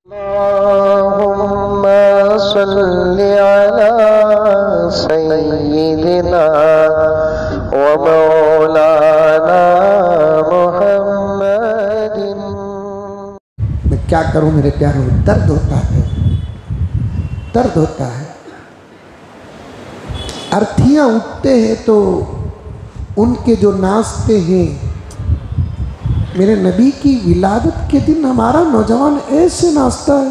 अल्लाहुम्मा सल्लि अला सय्यिदिना व मौलाना मुहम्मदिन। मैं क्या करूं मेरे प्यारों, दर्द होता है, दर्द होता है। अर्थियां उठते हैं तो उनके जो नाचते हैं, मेरे नबी की विलादत के दिन हमारा नौजवान ऐसे नाचता है।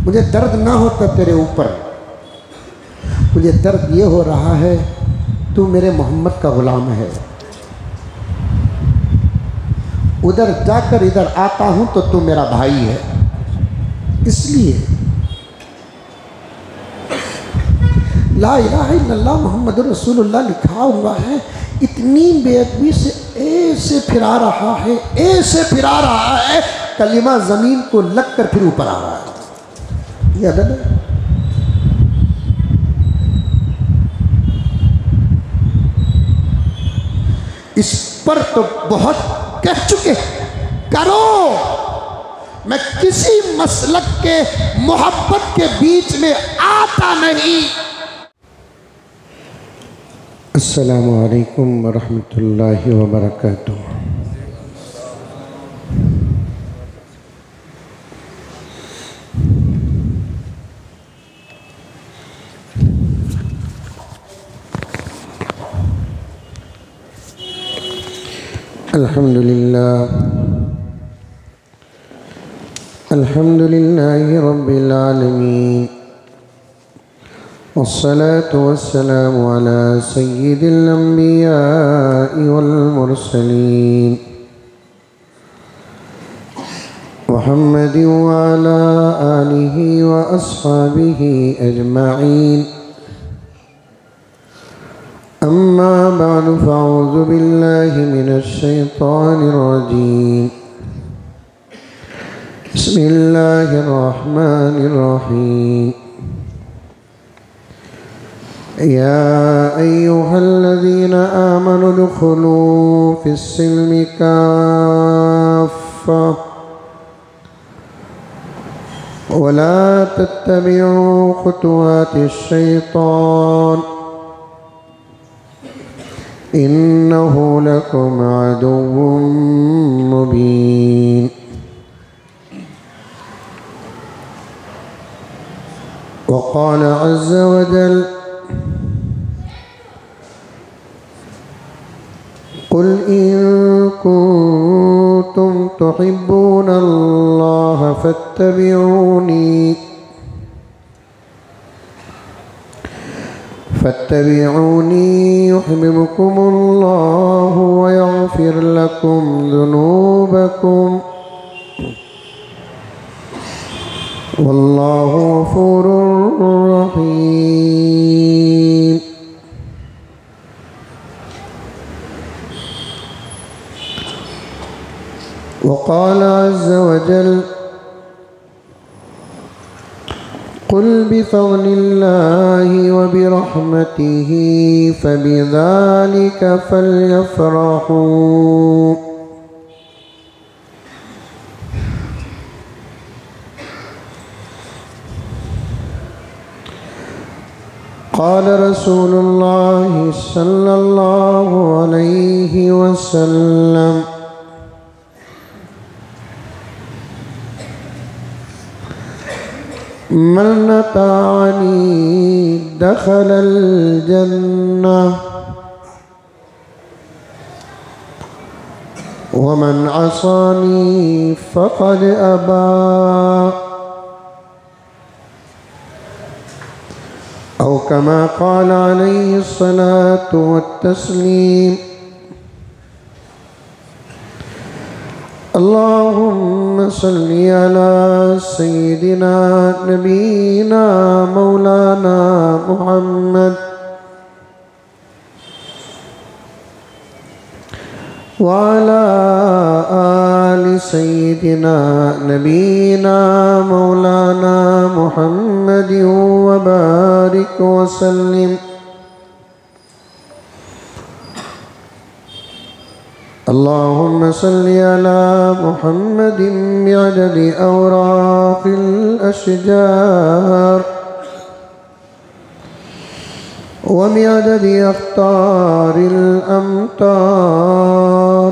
मुझे दर्द ना होता तेरे ऊपर, मुझे दर्द ये हो रहा है तू मेरे मोहम्मद का गुलाम है। उधर जाकर इधर आता हूं तो तू मेरा भाई है। इसलिए ला इलाहा इल्लल्लाह मुहम्मद रसूलुल्लाह लिखा हुआ है। इतनी बेअदबी से ऐसे फिरा रहा है, ऐसे फिरा रहा है, कलिमा जमीन को लगकर फिर ऊपर आ रहा है। ये अदब है। इस पर तो बहुत कह चुके, करो। मैं किसी मसलक के मोहब्बत के बीच में आता नहीं। अस्सलामु अलैकुम वरहमतुल्लाहि वबरकातुह। अल्हम्दुलिल्लाह अल्हम्दुलिल्लाहि रब्बिल आलमीन वस्सलातु वस्सलामु अला सय्यिदिल अंबिया'i वल मुरसलीन मुहम्मदिन व अला आलिहि व अस्हाबिहि अजमईन। अम्मा बअद फ़अऊज़ु बिल्लाहि मिनश शैतानिर रजीम। बिस्मिल्लाहिर रहमानिर रहीम। या अय्युहल्लज़ीना आमनु उदख़ुलू फ़िस्सिल्मि काफ़्फ़ा वला तत्तबिऊ ख़ुतुवातिश शैतान इन्नहु लकुम अदुव्वुम मुबीन। वक़ाल अज़्ज़ वजल क़ुल इन कुन्तुम तुहिब्बूनल्लाह फत्तबिऊनी युहब्बिबकुमुल्लाहु व यग़फ़िर लकुम ज़ुनूबकुम वल्लाहु गफ़ूरुर रहीम। वक़ाल अज़्ज़ वजल क़ुल बिफ़ज़्लिल्लाहि व बिरहमतिहि फ़बिज़ालिका फ़ल्यफ़रहू। क़ाल रसूलुल्लाहि सल्लल्लाहु अलैहि वसल्लम मन अताअनी दखलल जन्नह व मन असानी फ़क़द अबा। औ कमा क़ाल अलैहिस्सलातु वत्तस्लीम। अल्लाहुम्मा सल्लि अला सय्यिदिना नबीना मौलाना मुहम्मद व अला आलि सय्यिदिना नबीना मौलाना मुहम्मदिन व बारिक व सल्लिम अल्लाहुम्म सल्लि अला मुहम्मदिन बिअददि औराक़िल अशजार व बिअददि अख़्तारिल अमतार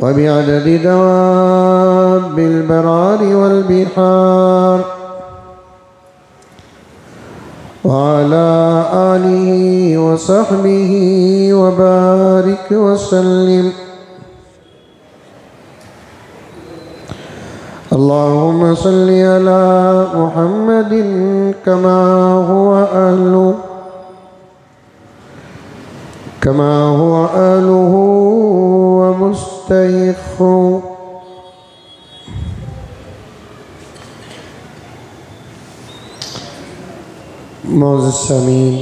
व बिअददि दवाबिल बरारि वल बिहार वाला आलिहि व सहबिहि व बारिक वसल्लिम। अल्लाहुम्मा सल्लि अला मुहम्मदिन कमा हुवा अहलुहु व मुस्तहिक़्क़ु। मौजूद सामीन,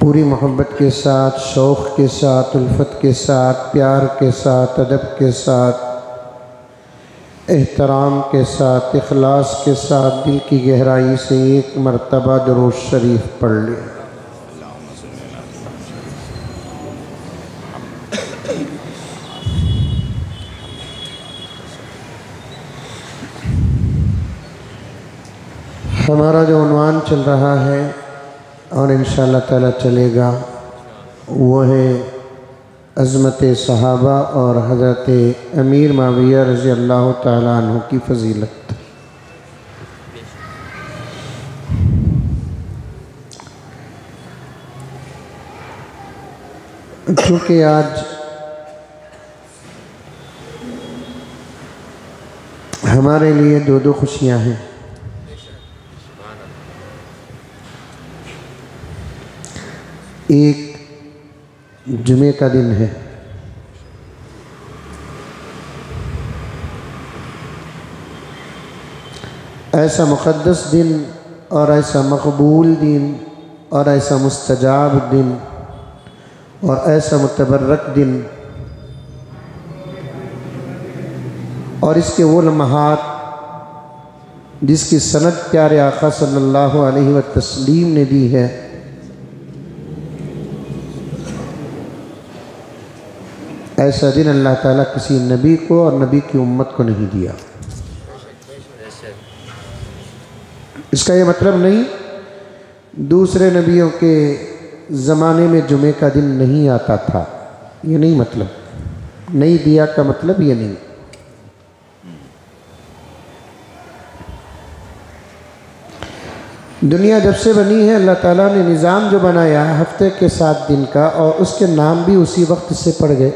पूरी मोहब्बत के साथ, शौक़ के साथ, उल्फत के साथ, प्यार के साथ, अदब के साथ, एहतराम के साथ, इखलास के साथ दिल की गहराई से एक मरतबा दुरूद शरीफ पढ़ ले। हमारा जो उन्वान चल रहा है और इंशाअल्लाह ताला चलेगा वो है अज़मत सहाबा और हज़रत अमीर माविया रज़ी अल्लाह ताला अन्हु की फ़जीलत। क्योंकि आज हमारे लिए दो दो खुशियाँ हैं। एक जुमे का दिन है, ऐसा मुक़द्दस दिन और ऐसा मकबूल दिन और ऐसा मुस्तजाब दिन और ऐसा मुतबर्रक दिन, और इसके वो लम्हात जिसकी सनद प्यारे आका सल्लल्लाहु अलैहि व तस्लीम ने दी है। ऐसा दिन अल्लाह ताला किसी नबी को और नबी की उम्मत को नहीं दिया। इसका ये मतलब नहीं दूसरे नबियों के ज़माने में जुमे का दिन नहीं आता था, ये नहीं मतलब, नहीं दिया का मतलब ये नहीं। दुनिया जब से बनी है अल्लाह ताला ने निज़ाम जो बनाया है हफ्ते के 7 दिन का, और उसके नाम भी उसी वक्त से पड़ गए।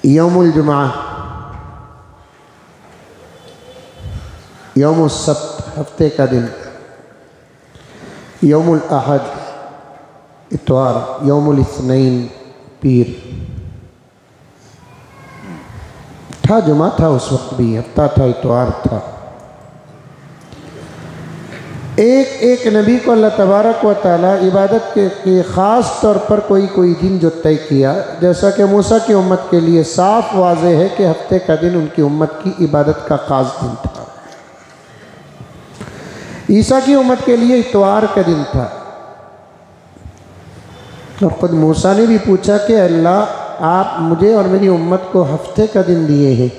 यौमुल जुमा, यौमुल सब्त हफ्ते का दिन, यौमुल अहद इतवार, यौमुल इस्नैन पीर था। जुमा था उस वक्त भी, हफ्ता था, इतवार था। एक एक नबी को अल्लाह तबारक व तआला इबादत के ख़ास तौर पर कोई कोई दिन जो तय किया, जैसा कि मूसा की उम्मत के लिए साफ वाज़ेह है कि हफ्ते का दिन उनकी उम्मत की इबादत का ख़ास दिन था। ईसा की उम्मत के लिए इतवार का दिन था। और ख़ुद मूसा ने भी पूछा कि अल्लाह आप मुझे और मेरी उम्मत को हफ्ते का दिन दिए हैं,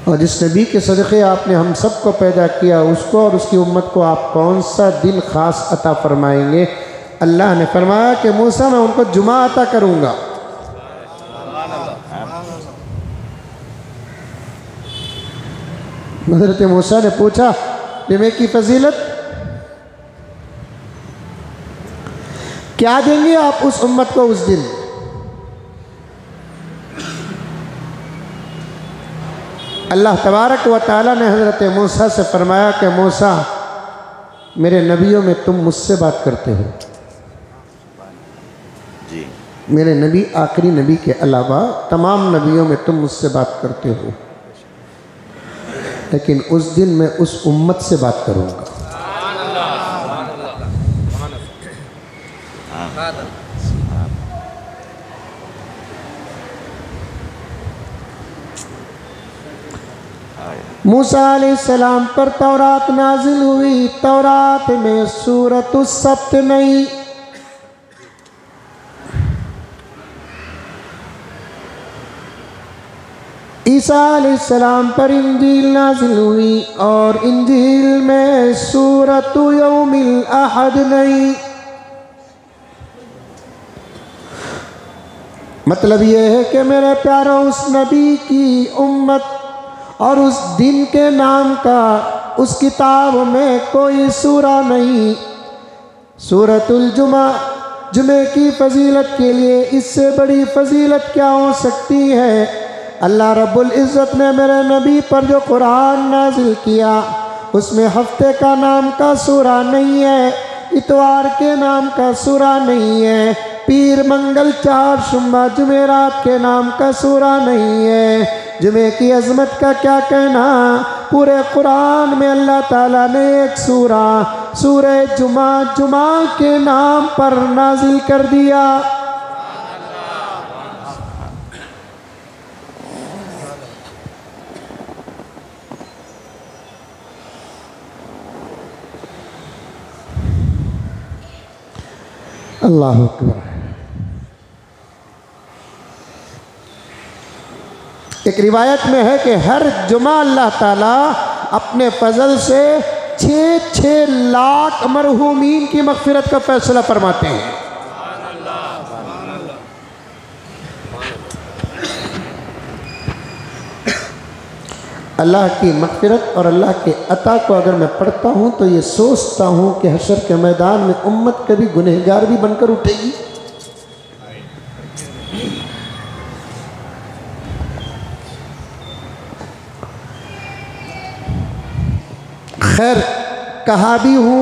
और जिस नबी के सदक़े आपने हम सब को पैदा किया उसको और उसकी उम्मत को आप कौन सा दिन ख़ास अता फरमाएंगे? अल्लाह ने फरमाया कि मूसा मैं उनको जुमा अता करूँगा। हज़रत मूसा ने पूछा जुमे की फजीलत क्या देंगे आप उस उम्मत को उस दिन? अल्लाह तबारक व तआला ने हज़रत मूसा से फरमाया कि मूसा मेरे नबियों में तुम मुझसे बात करते हो जी। मेरे नबी आखिरी नबी के अलावा तमाम नबियों में तुम मुझसे बात करते हो, लेकिन उस दिन मैं उस उम्मत से बात करूँगा। मूसा अलैहिस्सलाम पर तौरात नाजिल हुई, तौरात में सूरतुस सब्त नहीं। ईसा अलैहिस्सलाम पर इंजील नाजिल हुई और इंजील में सूरतु यौमिल अहद नहीं। मतलब यह है कि मेरे प्यारों, उस नबी की उम्मत और उस दिन के नाम का उस किताब में कोई सूरा नहीं। सूरतुल जुमा, जुमे की फजीलत के लिए इससे बड़ी फजीलत क्या हो सकती है। अल्लाह रब्बुल इज़्ज़त ने मेरे नबी पर जो कुरान नाजिल किया उसमें हफ्ते का नाम का सूरा नहीं है, इतवार के नाम का सूरा नहीं है, पीर मंगल चार शुम्मा जुमेरात के नाम का सूरा नहीं है। जुमे की अजमत का क्या कहना, पूरे कुरान में अल्लाह ताला ने एक सूरा सूरे जुमा जुमा के नाम पर नाजिल कर दिया। अल्लाह अकबर। एक रिवायत में है कि हर जुमा अल्लाह ताला अपने फजल से 6-6 लाख मरहूमीन की मगफिरत का फैसला फरमाते हैं। अल्लाह की मगफिरत और अल्लाह के अता को अगर मैं पढ़ता हूँ तो ये सोचता हूँ कि हशर के मैदान में उम्मत कभी गुनहगार भी बनकर उठेगी। खैर, कहा भी हूँ,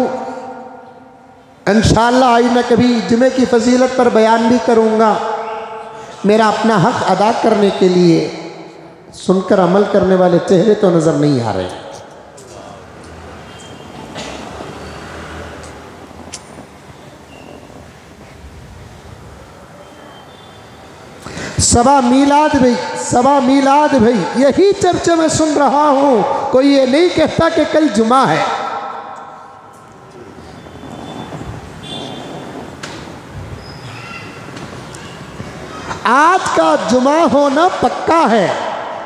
इंशाअल्लाह आइंदा कभी जुमे की फजीलत पर बयान भी करूँगा। मेरा अपना हक अदा करने के लिए सुनकर अमल करने वाले चेहरे तो नज़र नहीं आ रहे। सबा मीलाद भाई, सबा मीलाद भाई, यही चर्चा मैं सुन रहा हूं। कोई ये नहीं कहता कि कल जुमा है। आज का जुमा होना पक्का है,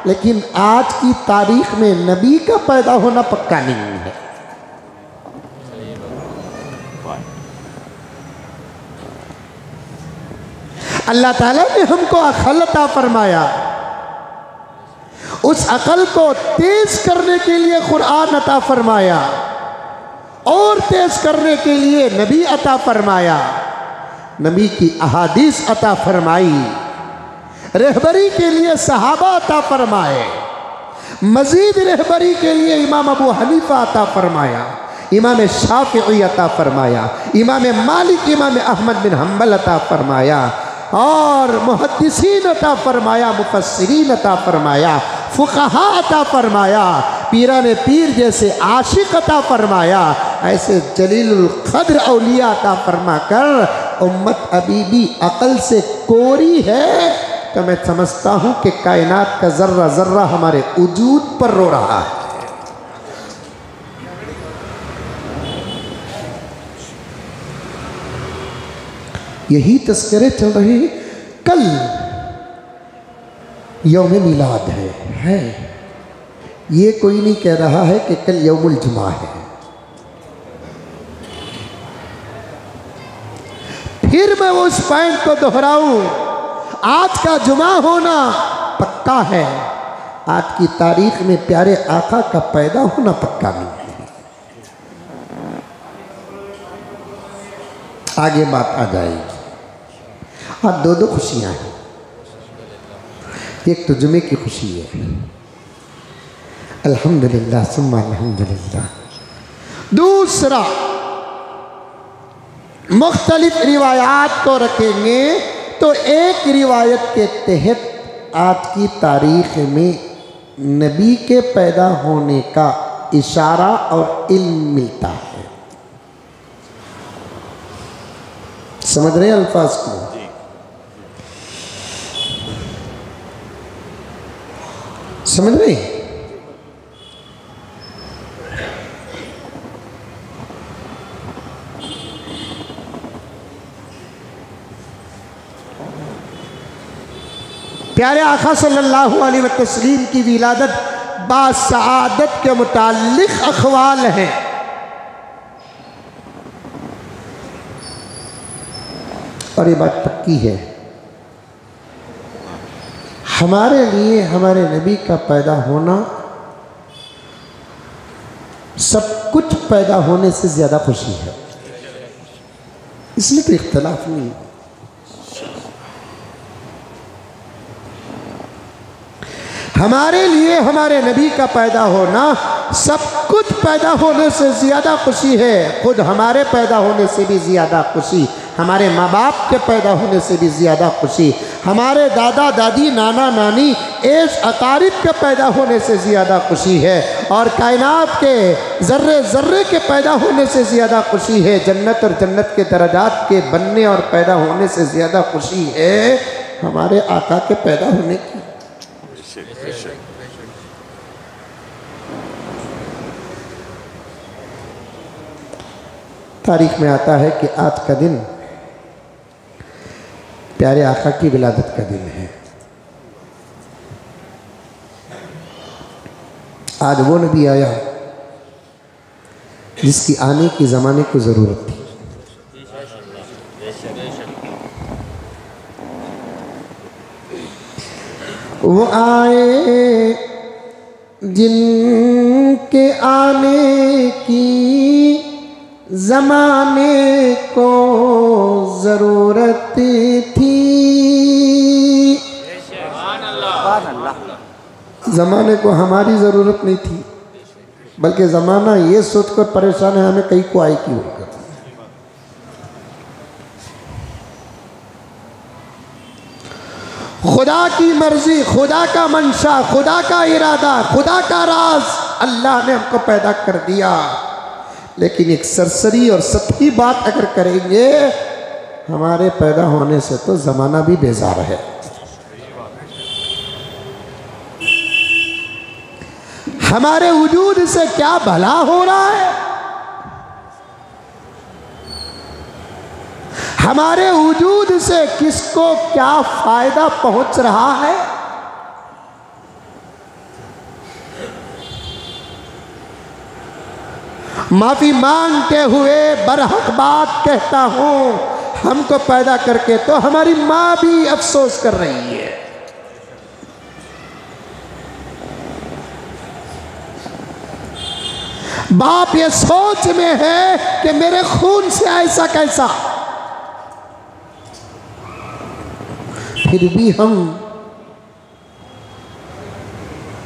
लेकिन आज की तारीख में नबी का पैदा होना पक्का नहीं है। अल्लाह ताला ने हमको अकल अता फरमाया, उस अकल को तेज करने के लिए कुरान अता फरमाया और तेज करने के लिए नबी अता फरमाया, नबी की अहादीस अता फरमाई, रहबरी के लिए सहाबा अता फरमाए, मजीद रहबरी के लिए इमाम अबू हनीफा अता फरमाया, इमाम शाफिई अता फरमाया, इमाम मालिक, इमाम अहमद बिन हम्बल अता फरमाया और मुहद्दिसीन अता फरमाया, मुफस्सिरीन अता फरमाया, फुक़हा अता फरमाया, पीराने पीर जैसे आशिक अता फरमाया। ऐसे जलीलुल क़द्र औलिया अता फरमा कर उम्मत अभी भी अक़ल से कोरी है। तो मैं समझता हूँ कि कायनात का ज़र्रा ज़र्रा हमारे वजूद पर रो रहा है। यही तस्करे चल रहे हैं। कल यौम मिलाद है। ये कोई नहीं कह रहा है कि कल यौमुल जुमा है। फिर मैं उस पॉइंट को दोहराऊं, आज का जुमा होना पक्का है, आज की तारीख में प्यारे आका का पैदा होना पक्का नहीं है। आगे बात आ जाएगी। हाँ, दो खुशियाँ हैं। एक तो जुमे की खुशी है, अल्हम्दुलिल्लाह सुम्मा अल्हम्दुलिल्लाह। दूसरा, मुख्तलिफ रिवायात को रखेंगे तो एक रिवायत के तहत आज की तारीख में नबी के पैदा होने का इशारा और इल्म मिलता है। समझ रहे हैं अल्फाज को? समझ रहे? प्यारे आका सल्लल्लाहु अलैहि वसल्लम की विलादत बासआदत के मुताल्लिक अखवाल हैं। और ये बात पक्की है, हमारे लिए हमारे नबी का पैदा होना सब कुछ पैदा होने से ज़्यादा खुशी है, इसमें तो इख्तलाफ नहीं। हमारे लिए हमारे नबी का पैदा होना सब कुछ पैदा होने से ज़्यादा खुशी है। खुद हमारे पैदा होने से भी ज़्यादा खुशी, हमारे माँ बाप के पैदा होने से भी ज़्यादा खुशी, हमारे दादा दादी नाना नानी एश अकारिब के पैदा होने से ज़्यादा खुशी है, और कायनात के ज़र्रे ज़र्रे के पैदा होने से ज़्यादा खुशी है। जन्नत और जन्नत के दर्जात के बनने और पैदा होने से ज़्यादा खुशी है हमारे आका के पैदा होने की। तारीख में आता है कि आज का दिन प्यारे आका की विलादत का दिन है। आज वो नबी आया जिसकी आने की ज़माने को ज़रूरत थी। वो आए जिनके आने की ज़माने को ज़रूरत थी। ज़माने को हमारी ज़रूरत नहीं थी, बल्कि ज़माना ये सोचकर परेशान है हमें कहीं को आए क्यों होकर। खुदा की मर्जी, खुदा का मंशा, खुदा का इरादा, खुदा का राज, अल्लाह ने हमको पैदा कर दिया। लेकिन एक सरसरी और सतही बात अगर करेंगे, हमारे पैदा होने से तो ज़माना भी बेजार है। हमारे वजूद से क्या भला हो रहा है, हमारे वजूद से किसको क्या फायदा पहुंच रहा है। माफी मांगते हुए बरहक बात कहता हूं, हमको पैदा करके तो हमारी माँ भी अफसोस कर रही है। बाप ये सोच में है कि मेरे खून से ऐसा कैसा, फिर भी हम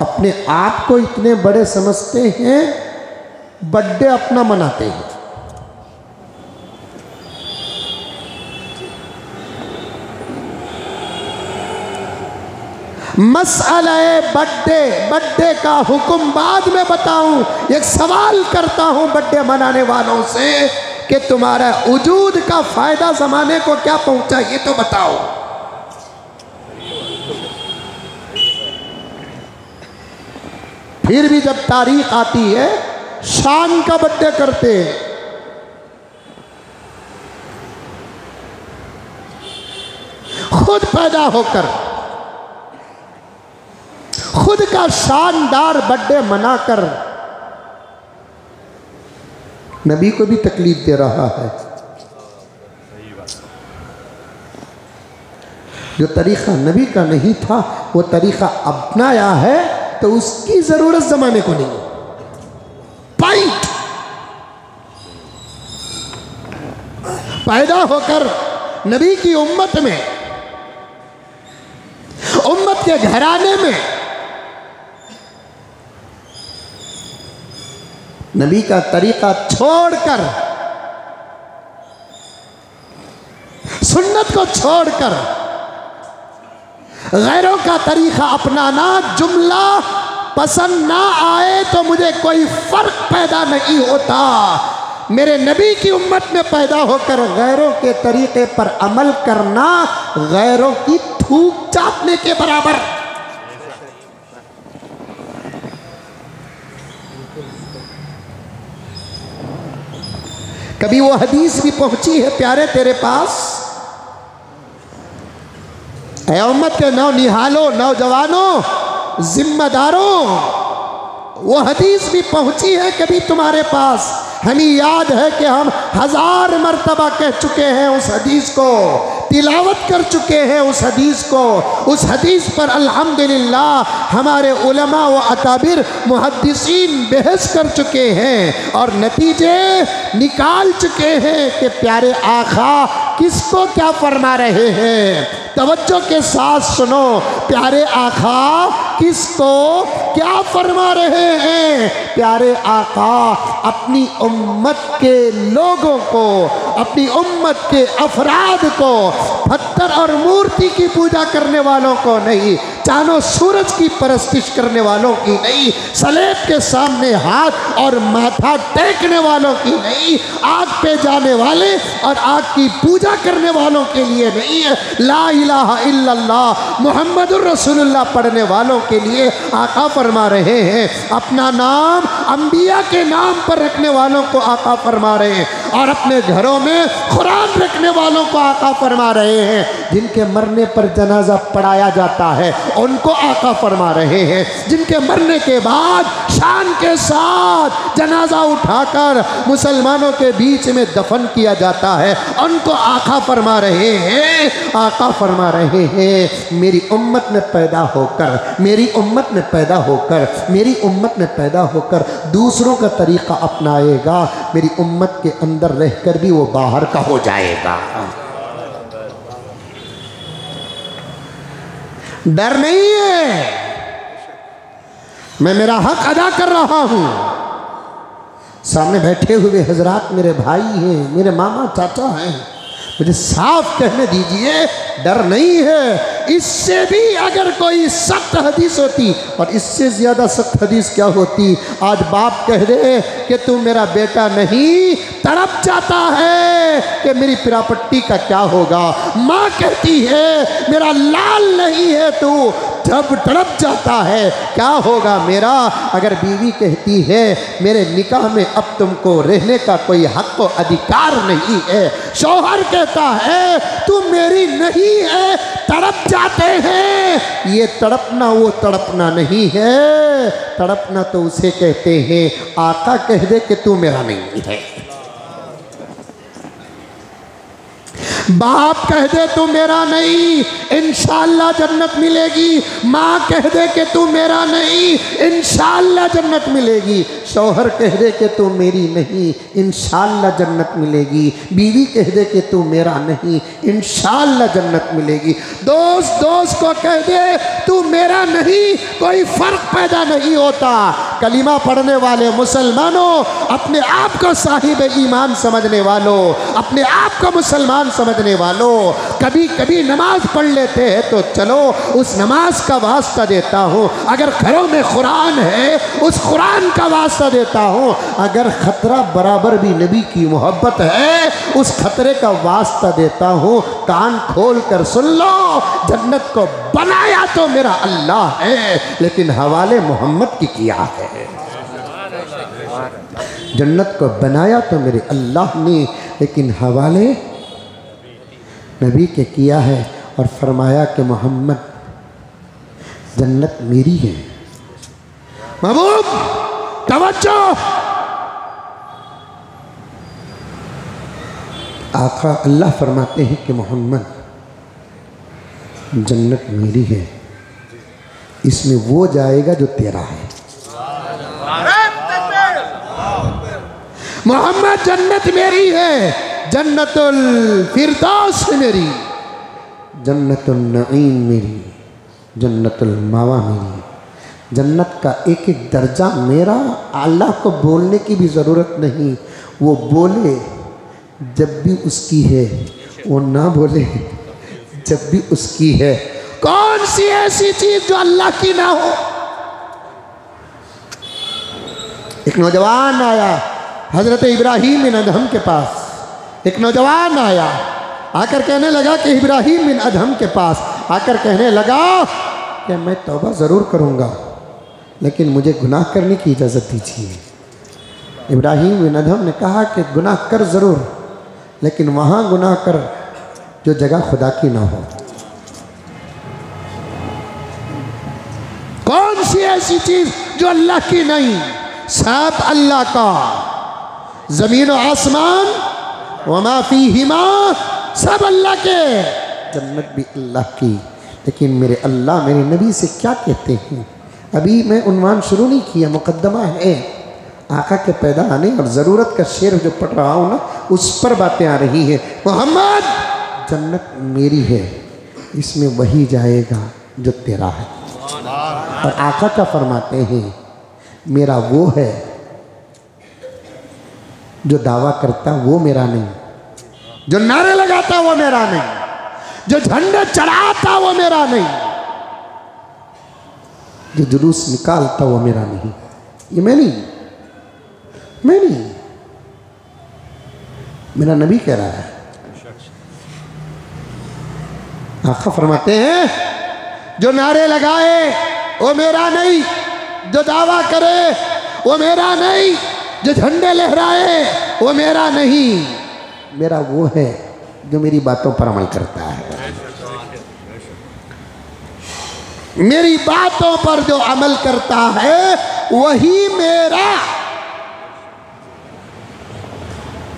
अपने आप को इतने बड़े समझते हैं, बर्थडे अपना मनाते हैं। मसला बर्थडे का हुक्म बाद में बताऊं, एक सवाल करता हूं बर्थडे मनाने वालों से कि तुम्हारा वजूद का फायदा जमाने को क्या पहुंचा, ये तो बताओ। फिर भी जब तारीख आती है, शान का बर्थडे करते हैं। खुद पैदा होकर खुद का शानदार बर्थडे मनाकर नबी को भी तकलीफ दे रहा है। जो तरीका नबी का नहीं था वो तरीका अपनाया है, तो उसकी जरूरत जमाने को नहीं। पॉइंट। पैदा होकर नबी की उम्मत में, उम्मत के घराने में नबी का तरीका छोड़कर, सुन्नत को छोड़कर गैरों का तरीका अपनाना, जुमला पसंद ना आए तो मुझे कोई फर्क पैदा नहीं होता। मेरे नबी की उम्मत में पैदा होकर गैरों के तरीके पर अमल करना गैरों की थूक चाटने के बराबर। कभी वो हदीस भी पहुंची है प्यारे तेरे पास ऐ उम्मत के नौनिहालों, नौजवानों, जिम्मेदारों, वो हदीस भी पहुंची है कभी तुम्हारे पास? हमें याद है कि हम 1000 मरतबा कह चुके हैं उस हदीस को, तिलावत कर चुके हैं उस हदीस को। उस हदीस पर अल्हम्दुलिल्लाह हमारे उलमा व अकाबिर मुहद्दिसीन बहस कर चुके हैं और नतीजे निकाल चुके हैं कि प्यारे आका किसको क्या फरमा रहे हैं। तवज्जो के साथ सुनो, प्यारे आका किसको क्या फरमा रहे हैं। प्यारे आका अपनी उम्मत के लोगों को, अपनी उम्मत के अफराद को, पत्थर और मूर्ति की पूजा करने वालों को नहीं, चांदो सूरज की परस्तिश करने वालों की नहीं, सलेब के सामने हाथ और माथा टेकने वालों की नहीं, आग पे जाने वाले और आग की पूजा करने वालों के लिए नहीं है। ला इलाहा इल्लल्लाह मुहम्मदुर रसूलुल्लाह पढ़ने वालों के लिए आका फरमा रहे हैं। अपना नाम अंबिया के नाम पर रखने वालों को आका फरमा रहे हैं और अपने घरों में कुरान रखने वालों को आका फरमा रहे हैं। जिनके मरने पर जनाजा पढ़ाया जाता है उनको आका फरमा रहे हैं। जिनके मरने के बाद शान के साथ जनाजा उठाकर मुसलमानों के बीच में दफन किया जाता है उनको आका फरमा रहे हैं। आका फरमा रहे हैं मेरी उम्मत में पैदा होकर, मेरी उम्मत में पैदा होकर, मेरी उम्मत में पैदा होकर दूसरों का तरीक़ा अपनाएगा, मेरी उम्मत के अंदर रहकर भी वो बाहर का हो जाएगा। डर नहीं है, मैं मेरा हक अदा कर रहा हूं। सामने बैठे हुए हजरात मेरे भाई हैं, मेरे मामा चाचा हैं, मुझे साफ कहने दीजिए डर नहीं है। इससे भी अगर कोई सख्त हदीस होती, और इससे ज़्यादा सख्त हदीस क्या होती, आज बाप कह दे कि तू मेरा बेटा नहीं, तड़प जाता है कि मेरी पिरापट्टी का क्या होगा। माँ कहती है मेरा लाल नहीं है तू, जब तड़प जाता है क्या होगा मेरा। अगर बीवी कहती है मेरे निकाह में अब तुमको रहने का कोई हक व अधिकार नहीं है, शौहर कहता है तू मेरी नहीं है, तड़प जाते हैं। ये तड़पना वो तड़पना नहीं है, तड़पना तो उसे कहते हैं आका कह दे कि तू मेरा नहीं है। बाप कह दे तू मेरा नहीं, इंशाअल्लाह जन्नत मिलेगी। माँ कह दे कि तू मेरा नहीं, इंशाअल्लाह जन्नत मिलेगी। शौहर कह दे कि तू मेरी नहीं, इंशाअल्लाह जन्नत मिलेगी। बीवी कह दे कि तू मेरा नहीं, इंशाअल्लाह जन्नत मिलेगी। दोस्त दोस्त को कह दे तू मेरा नहीं, कोई फ़र्क पैदा नहीं होता। कलीमा पढ़ने वाले मुसलमानों, अपने आप को साहिब ईमान समझने वालों, अपने आप को मुसलमान समझने वालों, कभी कभी नमाज पढ़ लेते हैं तो चलो उस नमाज का वास्ता देता हूँ। अगर घरों में कुरान है उस कुरान का वास्ता देता हूँ। अगर खतरा बराबर भी नबी की मोहब्बत है उस खतरे का वास्ता देता हूँ। कान खोल कर सुन लो, जन्नत को बनाया तो मेरा अल्लाह है, लेकिन हवाले मोहम्मद की किया है। जन्नत को बनाया तो मेरे अल्लाह ने, लेकिन हवाले नबी के किया है और फरमाया कि मोहम्मद जन्नत मेरी है। महबूब तवज्जो, आका अल्लाह फरमाते हैं कि मोहम्मद जन्नत मेरी है, इसमें वो जाएगा जो तेरा है। मोहम्मद जन्नत मेरी है, जन्नतुल फिरदौस मेरी, जन्नतुल नईम मेरी, जन्नतुल मावा मेरी। जन्नत का एक एक दर्जा मेरा। अल्लाह को बोलने की भी ज़रूरत नहीं, वो बोले जब भी उसकी है, वो ना बोले जब भी उसकी है। कौन सी ऐसी चीज़ जो अल्लाह की ना हो। एक नौजवान आया हज़रत इब्राहीम बिन अदहम के पास, एक नौजवान आया आकर कहने लगा कि इब्राहीम बिन अदहम के पास आकर कहने लगा कि मैं तौबा ज़रूर करूँगा, लेकिन मुझे गुनाह करने की इजाज़त दीजिए। इब्राहीम बिन अदहम ने कहा कि गुनाह कर ज़रूर, लेकिन वहाँ गुनाह कर जो जगह खुदा की ना हो। सी ऐसी चीज जो अल्लाह की नहीं, सब अल्लाह का। जमीन और आसमान व मा फीहिमा, सब अल्लाह के। जन्नत भी अल्लाह की। लेकिन मेरे अल्लाह मेरे नबी से क्या कहते हैं? अभी मैं उन्वान शुरू नहीं किया, मुकद्दमा है। आका के पैदा आने और ज़रूरत का शेर जो पढ़ रहा हूँ ना, उस पर बातें आ रही है। मोहम्मद, जन्नत मेरी है, इसमें वही जाएगा जो तेरा है। और आका क्या फरमाते हैं? मेरा वो है जो दावा करता वो मेरा नहीं, जो नारे लगाता वो मेरा नहीं, जो झंडे चढ़ाता वो मेरा नहीं, जो जुलूस निकालता वो मेरा नहीं। ये मैं नहीं, मैं नहीं, मेरा नबी कह रहा है। आका फरमाते हैं जो नारे लगाए वो मेरा नहीं, जो दावा करे वो मेरा नहीं, जो झंडे लहराए वो मेरा नहीं। मेरा वो है जो मेरी बातों पर अमल करता है। मेरी बातों पर जो अमल करता है वही मेरा,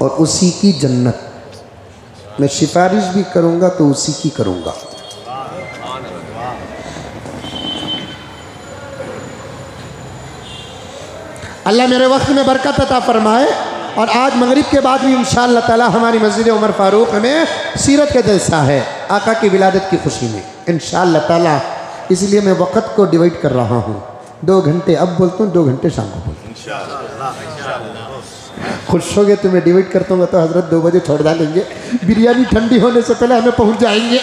और उसी की जन्नत। मैं सिफारिश भी करूंगा तो उसी की करूंगा। अल्लाह मेरे वक्त में बरकत अता फरमाए। और आज मगरिब के बाद भी इंशाअल्लाह ताला हमारी मस्जिद उमर फारूक में सीरत का जलसा है आका की विलादत की खुशी में इंशाअल्लाह ताला। इसलिए मैं वक़्त को डिवाइड कर रहा हूँ। 2 घंटे अब बोलता हूँ, 2 घंटे शाम को बोलता हूँ। खुश हो गए तो मैं डिवाइड करता हूँ तो हजरत 2 बजे छोड़ डालेंगे। बिरयानी ठंडी होने से पहले हमें पहुँच जाएंगे।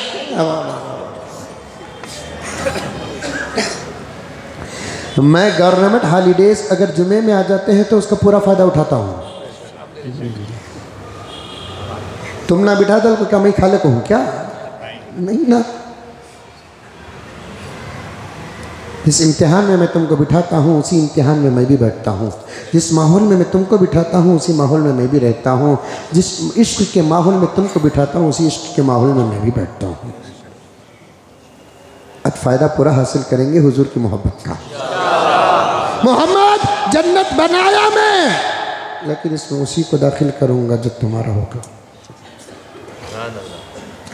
मैं गवर्नमेंट हॉलीडेज अगर जुमे में आ जाते हैं तो उसका पूरा फ़ायदा उठाता हूँ। तुम ना बिठा दल को क्या मैं खाले को हूँ क्या? नहीं ना। जिस इम्तिहान में मैं तुमको बिठाता हूँ उसी इम्तिहान में मैं भी बैठता हूँ। जिस माहौल में मैं तुमको बिठाता हूँ उसी माहौल में मैं भी रहता हूँ। जिस इश्क के माहौल में तुमको बिठाता हूँ उसी इश्क के माहौल में मैं भी बैठता हूँ। आज फ़ायदा पूरा हासिल करेंगे हुजूर की मोहब्बत का। मोहम्मद जन्नत बनाया मैं, लेकिन इसमें उसी को दाखिल करूँगा जो तुम्हारा होगा।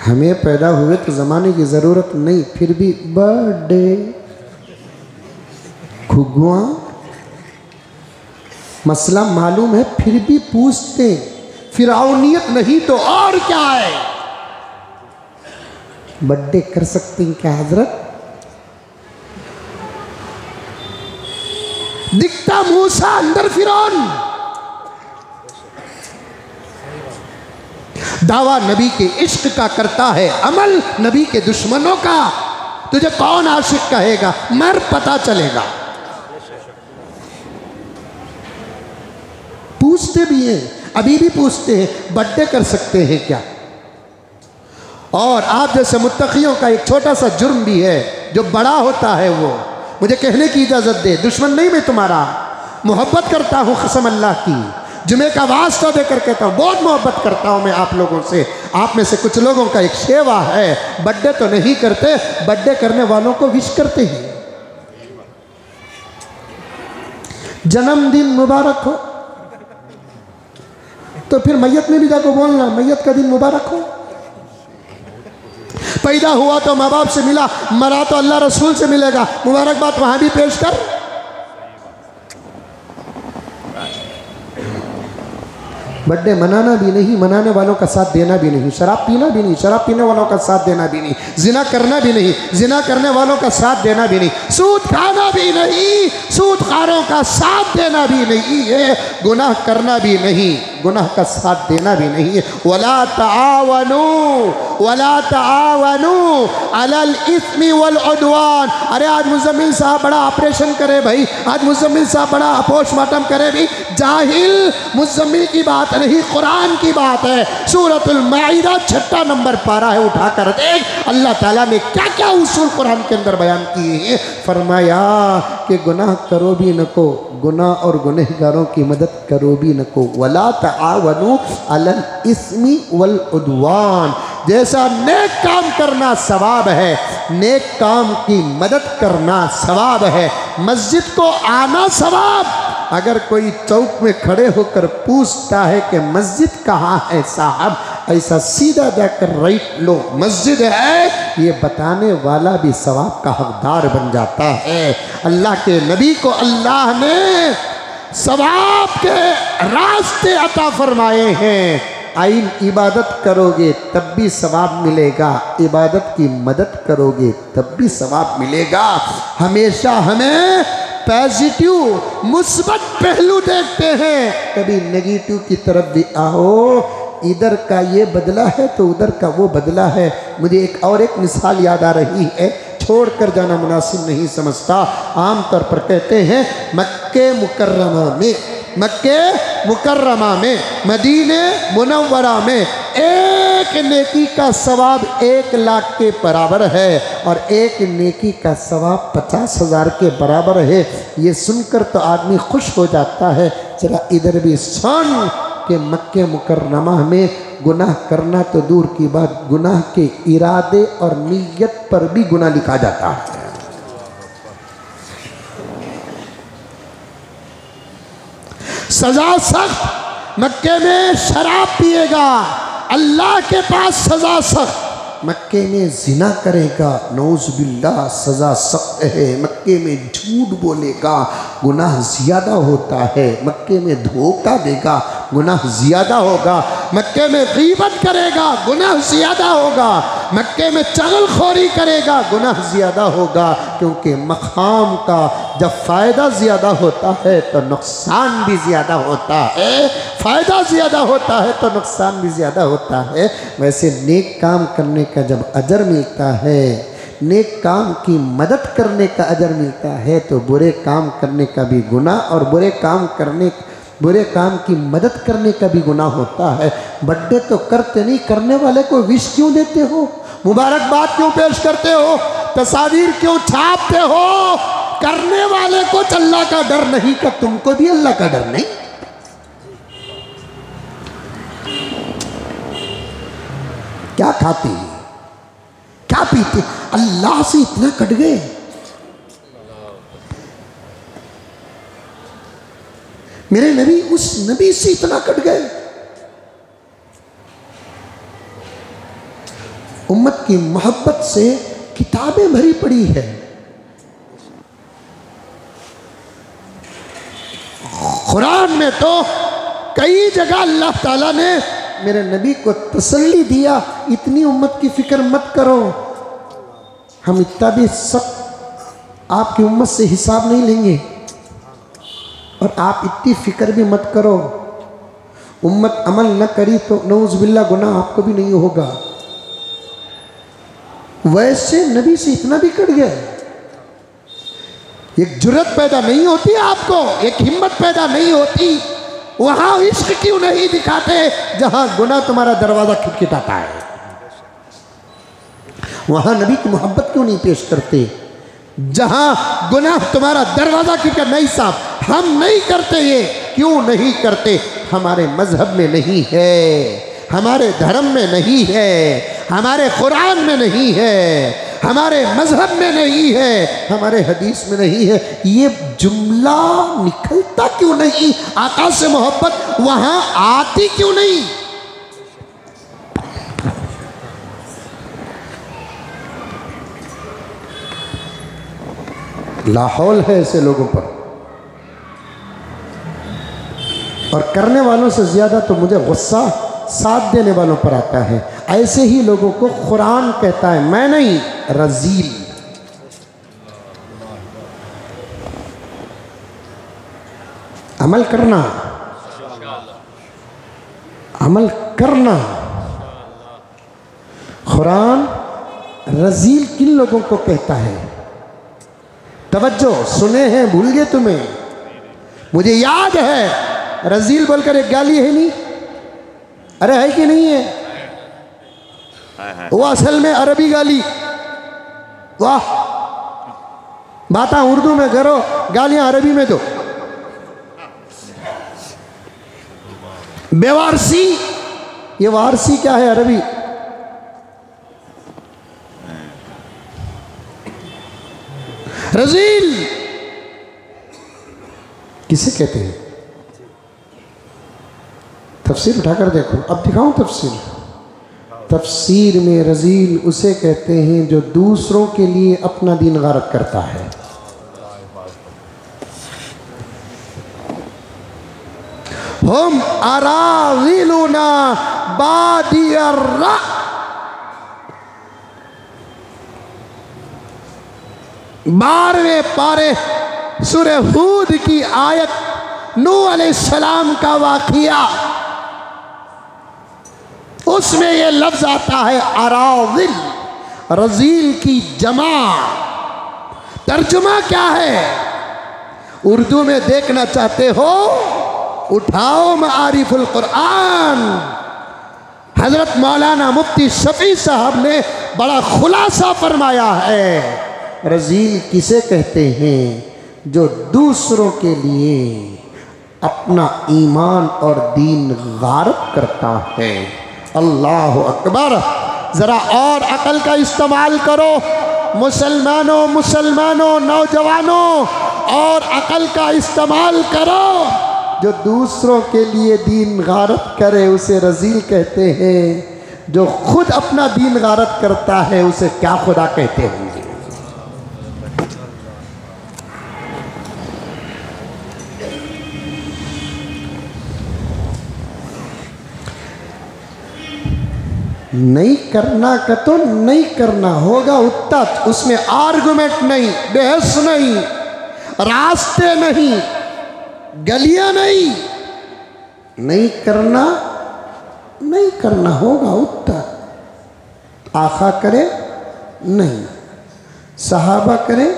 हमें पैदा हुए तो ज़माने की ज़रूरत नहीं, फिर भी बर्थडे खुगुआ मसला मालूम है, फिर भी पूछते। फिरौनियत नहीं तो और क्या है? बर्थडे कर सकते हैं क्या हजरत? दिखता मूसा अंदर फिरौन। दावा नबी के इश्क का करता है, अमल नबी के दुश्मनों का। तुझे कौन आशिक कहेगा? मर पता चलेगा। पूछते भी हैं, अभी भी पूछते हैं बर्थडे कर सकते हैं क्या? और आप जैसे मुत्तकियों का एक छोटा सा जुर्म भी है जो बड़ा होता है। वो मुझे कहने की इजाज़त दे, दुश्मन नहीं मैं तुम्हारा, मोहब्बत करता हूँ कसम अल्लाह की। जुमे का वास्ता देकर कहता हूँ, बहुत मोहब्बत करता हूँ मैं आप लोगों से। आप में से कुछ लोगों का एक शेवा है, बर्थडे तो नहीं करते, बर्थडे करने वालों को विश करते हैं। जन्मदिन मुबारक हो तो फिर मैयत में भी जाकर बोलना मैयत का दिन मुबारक हो। पैदा हुआ तो माँ बाप से मिला, मरा तो अल्लाह रसूल से मिलेगा, मुबारकबाद वहां भी पेश कर। बर्थडे मनाना भी नहीं, मनाने वालों का साथ देना भी नहीं। शराब पीना भी नहीं, शराब पीने वालों का साथ देना भी नहीं। जिना करना भी नहीं, जिना करने वालों का साथ देना भी नहीं। सूद खाना भी नहीं, सूद खारों का साथ देना भी नहीं है। गुनाह करना भी नहीं, गुनाह का साथ देना भी नहीं है। वला ताआवनू अलल इस्मी वल उद्वान। अरे आज मुज़म्मिल साहब बड़ा ऑपरेशन करे भाई, आज मुज़म्मिल साहब बड़ा पोस्टमार्टम करे भी। जाहिल, मुज़म्मिल की बात नहीं, कुरान की बात है। सूरतुल माइदा 6 नंबर पारा है, उठा कर देख अल्लाह ताला ने क्या क्या उसूल कुरान के अंदर बयान किए हैं। फरमाया कि गुनाह करो भी न को, गुनाह और गुनहगारों की मदद करो भी न को। वला ताआवनू अलल इस्मी वल उद्वान। जैसा नेक काम करना सवाब है, नेक काम की मदद करना सवाब है, मस्जिद को आना सवाब। अगर कोई चौक में खड़े होकर पूछता है कि मस्जिद कहाँ है साहब, ऐसा सीधा जाकर राइट लो मस्जिद है, ये बताने वाला भी सवाब का हकदार बन जाता है। अल्लाह के नबी को अल्लाह ने सवाब के रास्ते अता फरमाए हैं। आइन इबादत करोगे तब भी सवाब मिलेगा, इबादत की मदद करोगे तब भी सवाब मिलेगा। हमेशा हमें पॉजिटिव मुस्बत पहलू देखते हैं, कभी नेगेटिव की तरफ भी आओ। इधर का ये बदला है तो उधर का वो बदला है। मुझे एक मिसाल याद आ रही है, छोड़ कर जाना मुनासिब नहीं समझता। आमतौर पर कहते हैं मक्के मुकर्रमा में मदीने मुनव्वरा में एक नेकी का सवाब 1 लाख के बराबर है और एक नेकी का सवाब 50,000 के बराबर है। ये सुनकर तो आदमी खुश हो जाता है। जरा इधर भी सुन कि मक्के मुकर्रमा में गुनाह करना तो दूर की बात, गुनाह के इरादे और नीयत पर भी गुनाह लिखा जाता है। सजा सख्त, मक्के में शराब पिएगा अल्लाह के पास सजा सख्त, मक्के में जिना करेगा नौजुबिल्लाह सजा सख्त है, मक्के में झूठ बोलेगा गुनाह ज़्यादा होता है, मक्के में धोखा देगा गुनाह ज़्यादा होगा, मक्के में गीबत करेगा गुनाह ज़्यादा होगा, मक्के में चगलखोरी करेगा गुनाह ज़्यादा होगा। क्योंकि मकाम का जब फ़ायदा ज़्यादा होता है तो नुकसान भी ज़्यादा होता है, फ़ायदा ज़्यादा होता है तो नुकसान भी ज़्यादा होता है। वैसे नेक काम करने का जब अजर मिलता है, नेक काम की मदद करने का अजर मिलता है, तो बुरे काम करने का भी गुनाह और बुरे काम की मदद करने का भी गुनाह होता है। बर्थडे तो करते नहीं, करने वाले को विश क्यों देते हो, मुबारकबाद क्यों पेश करते हो, तस्वीर क्यों छापते हो? करने वाले को अल्लाह का डर नहीं, का तुमको भी अल्लाह का डर नहीं। क्या खाती, क्या पीते, अल्लाह से इतना कट गए। मेरे नबी उस नबी से इतना कट गए। उम्मत की मोहब्बत से किताबें भरी पड़ी है। कुरान में तो कई जगह अल्लाह ताला ने मेरे नबी को तसल्ली दिया, इतनी उम्मत की फिक्र मत करो, हम इतना भी सब आपकी उम्मत से हिसाब नहीं लेंगे और आप इतनी फिक्र भी मत करो। उम्मत अमल न करी तो नऊज़ुबिल्लाह गुनाह आपको भी नहीं होगा। वैसे नबी से इतना भी कट गया, एक जुर्रत पैदा नहीं होती आपको, एक हिम्मत पैदा नहीं होती। वहां इश्क क्यों नहीं दिखाते जहां गुनाह तुम्हारा दरवाजा खटखटाता है? वहां नबी की मोहब्बत क्यों नहीं पेश करते जहां गुनाह तुम्हारा दरवाजा खटखटा? नहीं साहब, हम नहीं करते। ये क्यों नहीं करते? हमारे मजहब में नहीं है, हमारे धर्म में नहीं है, हमारे कुरान में नहीं है, हमारे मजहब में नहीं है, हमारे हदीस में नहीं है। ये जुमला निकलता क्यों नहीं? आका से मोहब्बत वहां आती क्यों नहीं? लाहौल है ऐसे लोगों पर, और करने वालों से ज़्यादा तो मुझे गुस्सा साथ देने वालों पर आता है। ऐसे ही लोगों को कुरान कहता है, मैं नहीं, रजील। अमल करना, अमल करना। कुरान रजील किन लोगों को कहता है? तवज्जो, सुने हैं, भूल गए तुम्हें? मुझे याद है, रजील बोलकर एक गाली है नहीं? अरे है कि नहीं है? वो असल में अरबी गाली। वाह, बातें उर्दू में करो, गालियां अरबी में दो। बेवारसी, ये वारसी क्या है? अरबी। रजील किसे कहते हैं? तफसीर उठाकर देखो, अब दिखाऊं तफसीर। तफसीर में रजील उसे कहते हैं जो दूसरों के लिए अपना दीन गारत करता है। हम अराज़िलुना बादियर रा, बारहवें पारे सूरह हूद की आयत नूह अलैहिस्सलाम का वाक़िया, उसमें यह लफ्ज आता है अराज़िल, रजील की जमा। तर्जुमा क्या है? उर्दू में देखना चाहते हो, उठाओ मारिफुल कुरान। हजरत मौलाना मुफ्ती शफी साहब ने बड़ा खुलासा फरमाया है। रजील किसे कहते हैं? जो दूसरों के लिए अपना ईमान और दीन गारत करता है। अल्लाह अकबर। ज़रा और अकल का इस्तेमाल करो मुसलमानों नौजवानों, और अकल का इस्तेमाल करो। जो दूसरों के लिए दीन गारत करे उसे रजील कहते हैं। जो खुद अपना दीन गारत करता है उसे क्या खुदा कहते होंगे? नहीं करना का तो नहीं करना होगा उतना, उसमें आर्गुमेंट नहीं, बहस नहीं, रास्ते नहीं, गलियां नहीं। नहीं करना होगा उतना। आका करे नहीं, सहाबा करे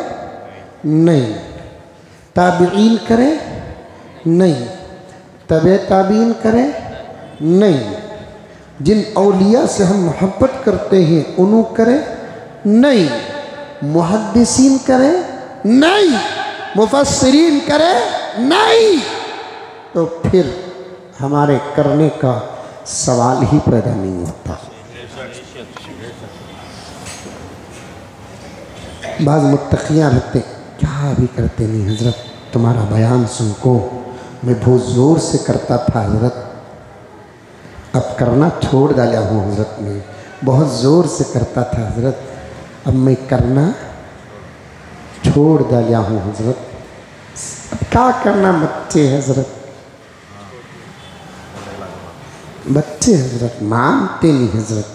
नहीं, ताबीईन करे नहीं, तबे ताबीन करे नहीं, जिन औलिया से हम मोहब्बत करते हैं उन्हों करे नहीं, मुहद्दिसीन करे नहीं, मुफस्सिरीन करे नहीं, तो फिर हमारे करने का सवाल ही पैदा नहीं होता। बाज़ मुत्तक़ियाँ रहते क्या भी करते नहीं हज़रत, तुम्हारा बयान सुन को मैं बहुत ज़ोर से करता था हज़रत, अब करना छोड़ डाला हूँ हज़रत, में बहुत ज़ोर से करता था हज़रत, अब मैं करना छोड़ डाला हूँ हज़रत। अब क्या करना, बच्चे हज़रत, बच्चे हज़रत मानते नहीं हज़रत।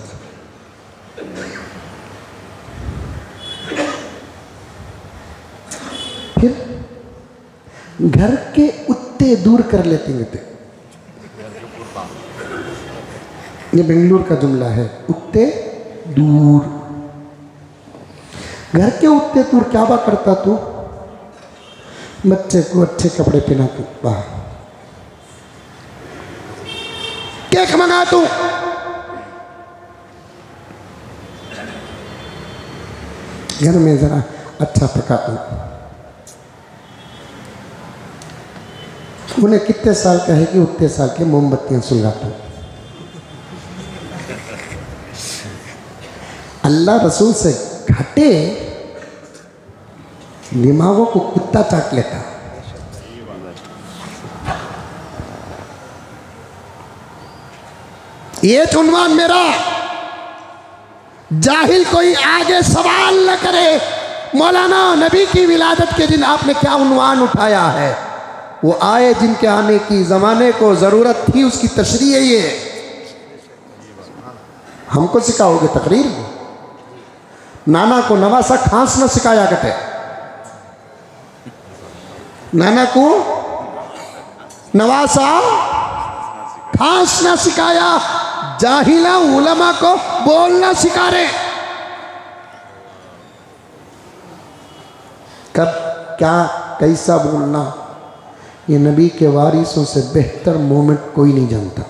फिर घर के उत्ते दूर कर लेते हैं। ये बेंगलुरु का जुमला है, उत्ते दूर। घर के उत्ते दूर क्या बात करता तू? बच्चे को अच्छे कपड़े पहना तू, वाह, केक मंगा तू, घर में जरा अच्छा पका तू। उन्हें कितने साल का है कि उतने साल के मोमबत्तियां सुलगा तू। अल्लाह रसूल से घटे दिमागों को कुत्ता चाट लेता। ये उन्वान मेरा, जाहिल कोई आगे सवाल न करे। मौलाना नबी की विलादत के दिन आपने क्या उन्वान उठाया है? वो आए जिनके आने की ज़माने को ज़रूरत थी, उसकी तशरीह ये हमको सिखाओगे तकरीर में? नाना को नवासा खांसना सिखाया करते, नाना को नवासा खांसना सिखाया, जाहिला उलमा को बोलना सिखा रहे। कब क्या कैसा बोलना, ये नबी के वारिसों से बेहतर मोमेंट कोई नहीं जानता।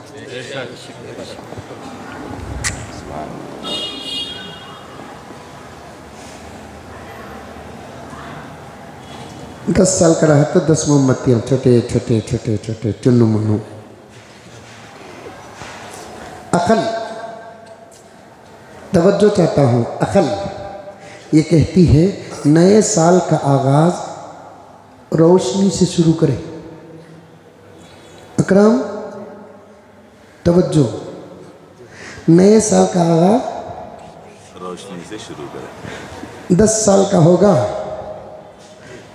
दस साल का रहा तो 10 मोमबत्तियाँ, छोटे छोटे छोटे छोटे चुन्नू मुन्नू। अकल, तवज्जो चाहता हूँ, अकल ये कहती है नए साल का आगाज रोशनी से शुरू करें। अकरम तवज्जो, नए साल का आगाज रोशनी से शुरू करें। 10 साल का होगा,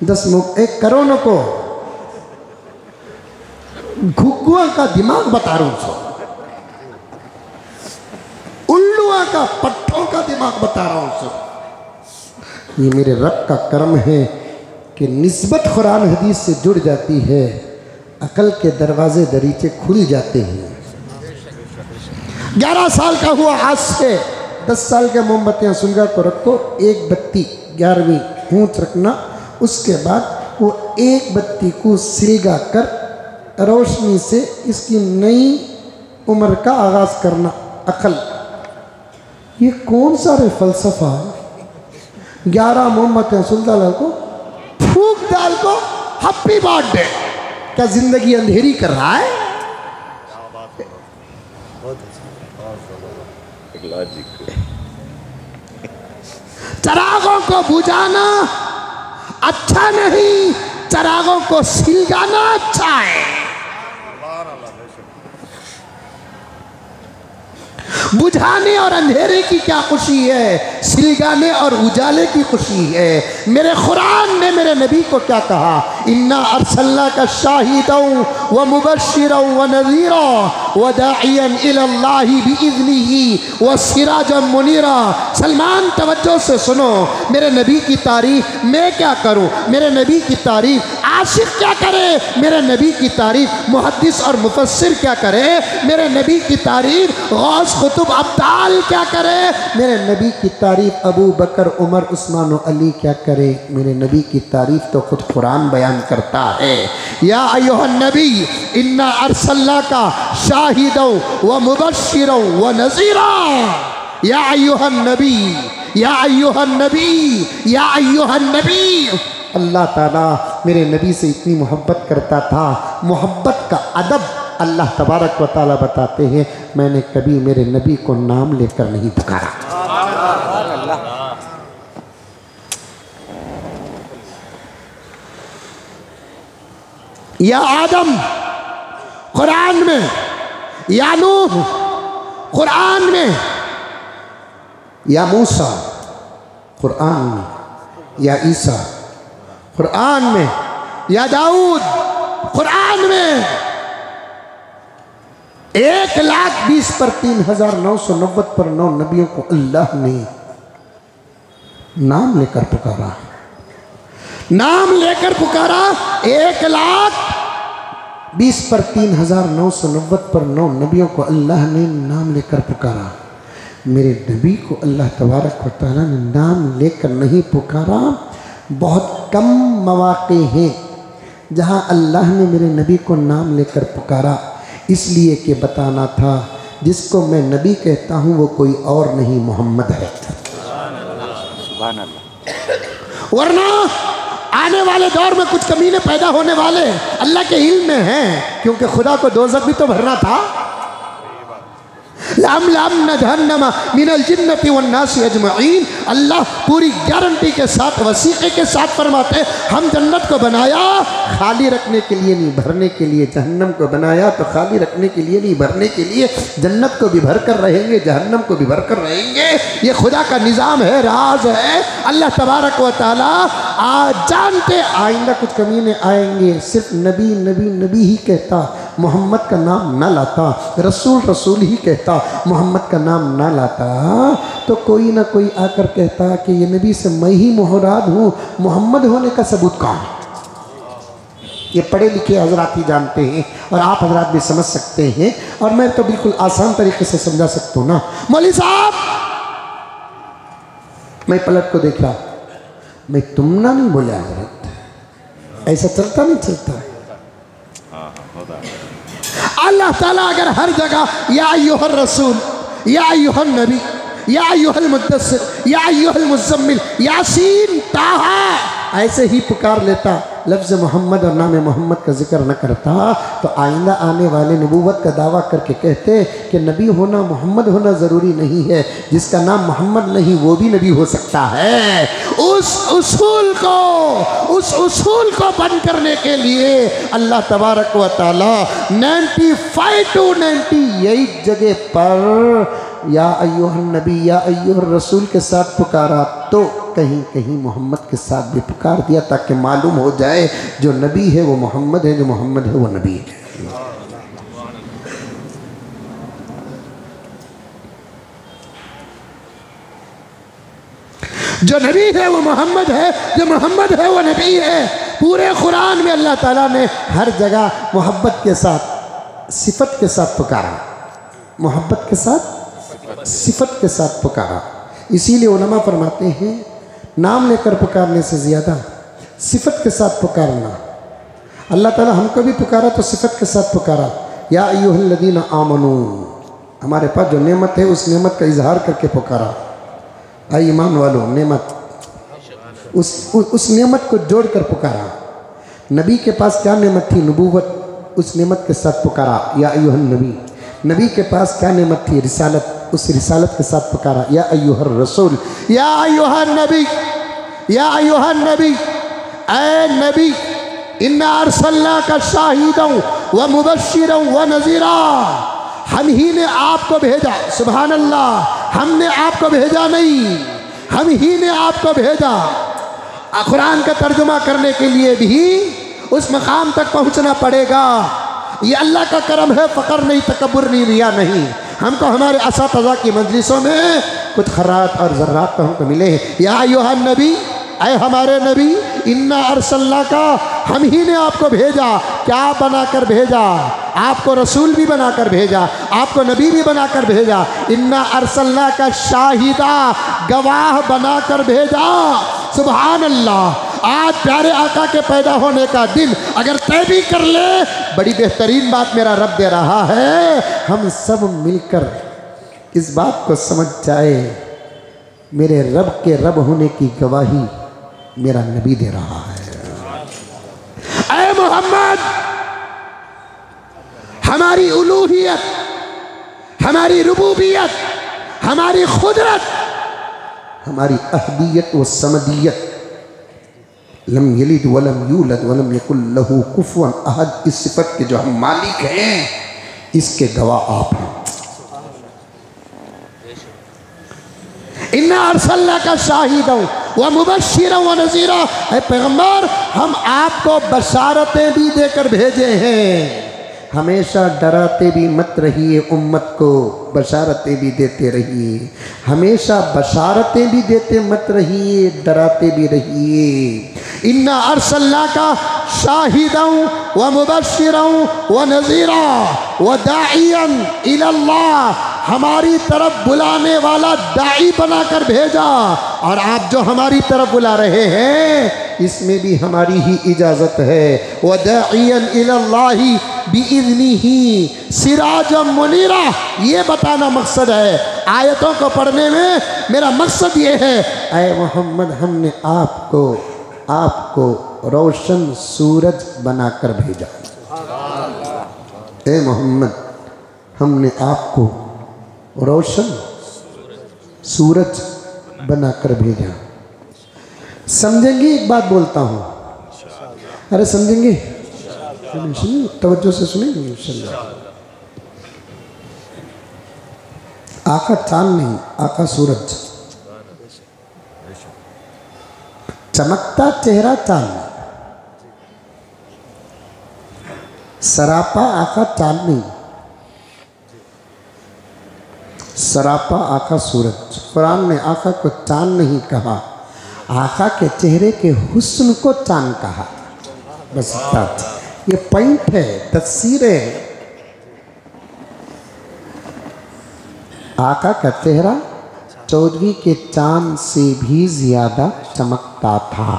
10 एक करोड़ों को घुग्गुआ का दिमाग बता रहा हूं, उल्लुआ का पट्टों का दिमाग बता रहा हूं। ये मेरे रब का कर्म है कि निस्बत कुरान हदीस से जुड़ जाती है, अकल के दरवाजे दरीचे खुल जाते हैं। 11 साल का हुआ आज से 10 साल के मोमबत्तियां सुलगा को रखो, एक बत्ती 11वीं ऊंच रखना, उसके बाद वो एक बत्ती को सिलगा कर रोशनी से इसकी नई उम्र का आगाज करना। अकल, ये कौन सा रे फलसफा? 11 मोमबत्तियां सुलगा लाल को फूक डाल को हैप्पी बर्थडे, क्या जिंदगी अंधेरी कर रहा है? चरागों को बुझाना अच्छा नहीं, चरागों को सिलगाना अच्छा है। बुझाने और अंधेरे की क्या खुशी है, सिलगाने और उजाले की खुशी है। मेरे कुरान ने मेरे नबी को क्या कहा? इन्ना अरसलना का शाहिदन व मुबश्शिरन व नज़ीरा व दाइयन इलल्लाहि बिइज़्निही व सिराजन मुनीरा। सलमान तवज्जो से सुनो, मेरे नबी की तारीफ मैं क्या करूं? मेरे नबी की तारीफ आशिक क्या करे? मेरे नबी की तारीफ मुहद्दिस और मुफस्सिर क्या करे? मेरे नबी की तारीफ गौस कुतुब अब्दाल क्या करे? मेरे नबी की तारीफ अबू बकर उमर उस्मान और अली क्या करे? मेरे नबी की तारीफ तो खुद कुरान बयान करता है। या अय्युहन नबी इन्ना अरसलनाका शाहिदन व मुबश्शिरन व नज़ीरा। या अय्युहन नबी, या अय्युहन नबी, या अय्युहन नबी। अल्लाह ताला मेरे नबी से इतनी मोहब्बत करता था, मोहब्बत का अदब अल्लाह तबारक व ताला बताते हैं, मैंने कभी मेरे नबी को नाम लेकर नहीं पुकारा। या आदम कुरान में, या नूह कुरान में, या मूसा कुरान में, या ईसा कुरान में, या दाऊद कुरान में। 1,20,000 पर 3,990 पर 9 नबियों को अल्लाह ने नाम लेकर पुकारा, नाम लेकर पुकारा। 1,20,000 पर 3,990 पर 9 नबियों को अल्लाह ने नाम लेकर पुकारा। मेरे नबी को अल्लाह तबारक व तआला ने नाम लेकर नहीं पुकारा। बहुत कम मौक़े हैं जहाँ अल्लाह ने मेरे नबी को नाम लेकर पुकारा, इसलिए कि बताना था जिसको मैं नबी कहता हूँ वो कोई और नहीं, मोहम्मद है। वरना आने वाले दौर में कुछ कमीने पैदा होने वाले अल्लाह के इल्म में हैं, क्योंकि खुदा को दोज़ख भी तो भरना था। लअमलअन्न जहन्नम मिनल जिन्नति वन्नासि अजमईन। अल्लाह पूरी गारंटी के साथ, वसीक़े के साथ फरमाते, हम जन्नत को बनाया खाली रखने के लिए नहीं, भरने के लिए। जहन्नम को बनाया तो खाली रखने के लिए नहीं, भरने के लिए। जन्नत को भी भर कर रहेंगे, जहन्नम को भी भर कर रहेंगे। ये खुदा का निज़ाम है, राज है। अल्लाह तबारक व तआला जानते आइंदा कुछ कमीने आएंगे, सिर्फ नबी नबी नबी ही कहता, मोहम्मद का नाम ना लाता, रसूल रसूल ही कहता, मोहम्मद का नाम ना लाता, तो कोई ना कोई आकर कहता कि ये नबी से मैं ही मुराद हूँ। मोहम्मद होने का सबूत कौन है? ये पढ़े लिखे हजरात ही जानते हैं और आप हजरात भी समझ सकते हैं, और मैं तो बिल्कुल आसान तरीके से समझा सकता हूँ ना। मौलवी साहब, मैं पलट को देख रहा, मैं तुम ना नहीं बोला हजरत, ऐसा चलता नहीं चलता। अल्लाह ताला अगर हर जगह या अय्युहर रसूल, या अय्युहन नबी, या अय्युहल मुद्दस्सिर, या अय्युहल मुज़म्मिल, यासीन, ताहा ऐसे ही पुकार लेता, लफ्ज़ मोहम्मद और नाम मोहम्मद का जिक्र न करता तो आइंदा आने वाले नबूवत का दावा करके कहते कि नबी होना मोहम्मद होना ज़रूरी नहीं है, जिसका नाम मोहम्मद नहीं वो भी नबी हो सकता है। उस उसूल को बंद करने के लिए अल्लाह तबारक व तआला 95 to 98 जगह पर या अय्युहन नबी या अय्युहर रसूल के साथ पुकारा, तो कहीं कहीं मोहम्मद के साथ भी पुकार दिया ताकि मालूम हो जाए जो नबी है वो मोहम्मद है, जो मोहम्मद है वो नबी है। जो नबी है वो मोहम्मद है, जो मोहम्मद है वो नबी है। पूरे कुरान में अल्लाह ताला ने हर जगह मोहब्बत के साथ सिफत के साथ पुकारा, मोहब्बत के साथ सिफत के साथ पुकारा। इसीलिए उलमा फरमाते हैं नाम लेकर पुकारने से ज़्यादा सिफत के साथ पुकारना। अल्लाह ताला हमको भी पुकारा तो सिफत के साथ पुकारा, या अय्युहल्लज़ीना आमनू, हमारे पास जो नेमत है उस नेमत का इजहार करके पुकारा। आई ईमान वालों, नेमत उस नेमत को जोड़कर पुकारा। नबी के पास क्या नेमत थी? नबूवत, उस नेमत के साथ पुकारा या अय्युहन नबी। नबी के पास क्या नेमत थी? रिसालत, उस रिसालत के साथ पुकारा या अय्युहर रसूल, या अय्युहन नबी, या अय्युहन नबी, ऐ नबी इन्ना अरसलनाका शाहिदन व मुबश्शिरन व नज़ीरा, हम ही ने आपको भेजा। सुभान अल्लाह, हमने आपको भेजा नहीं, हम ही ने आपको भेजा। कुरान का तर्जुमा करने के लिए भी उस मकाम तक पहुंचना पड़ेगा। ये अल्लाह का करम है, फ़क्र नहीं, तकब्बुर नहीं, रिया नहीं। हमको हमारे असातिज़ा की मजलिसों में कुछ खरात और ज़र्रात तो हमको मिले हैं। या अय्युहन नबी, ऐ हमारे नबी, इन्ना अरसलनाका, हम ही ने आपको भेजा। क्या बनाकर भेजा? आपको रसूल भी बनाकर भेजा, आपको नबी भी बनाकर भेजा। इन्ना अरसलनाका शाहिदा, गवाह बनाकर भेजा। सुभान अल्लाह। आज प्यारे आका के पैदा होने का दिन अगर तय भी कर ले, बड़ी बेहतरीन बात मेरा रब दे रहा है, हम सब मिलकर इस बात को समझ जाए मेरे रब के रब होने की गवाही मेरा नबी दे रहा है। ऐ मोहम्मद, हमारी उलूहियत, हमारी रुबूबियत, हमारी खुदरत, हमारी अहदियत व समदियत, लम यलिद वलम यूलद वलम यकुल लहू कुफुवन अहद, इस सिफत के जो हम मालिक हैं, इसके गवाह आप हैं। इन्ना अरसलनाका शाहिदन व मुबश्शिरन व नज़ीरा, ऐ पैगम्बर हम आपको बशारतें भी देकर भेजे हैं। हमेशा डराते भी मत रहिए, उम्मत को बशारतें भी देते रहिए। हमेशा बशारतें भी देते मत रहिए, डराते भी रहिए। इन्ना अरसलनाका शाहिदन व मुबश्शिरन व नज़ीरा व दाइयन इलल्लाह, हमारी तरफ बुलाने वाला दाई बनाकर भेजा। और आप जो हमारी तरफ बुला रहे हैं इसमें भी हमारी ही इजाज़त है। व दाइयन इलल्लाहि बिइज़्निही सिराजम मुनीरा, ये बताना मकसद है। आयतों को पढ़ने में मेरा मकसद ये है, ऐ मोहम्मद हमने आपको रोशन सूरज बनाकर भेजा। ऐ मोहम्मद हमने आपको रोशन सूरज बनाकर भेजा। समझेंगे? एक बात बोलता हूँ, अरे समझेंगे? सुनिए, तवज्जो से सुनेंगे इंशाअल्लाह। आका चांद नहीं, आका सूरज। चमकता चेहरा चांद, सरापा आका चांद नहीं, सरापा आका सूरज। कुरान ने आका को चांद नहीं कहा, आका के चेहरे के हुस्न को चांद कहा। बस ये पॉइंट है, तफसीर है। आका का चेहरा 14वीं के चांद से भी ज्यादा चमकता था,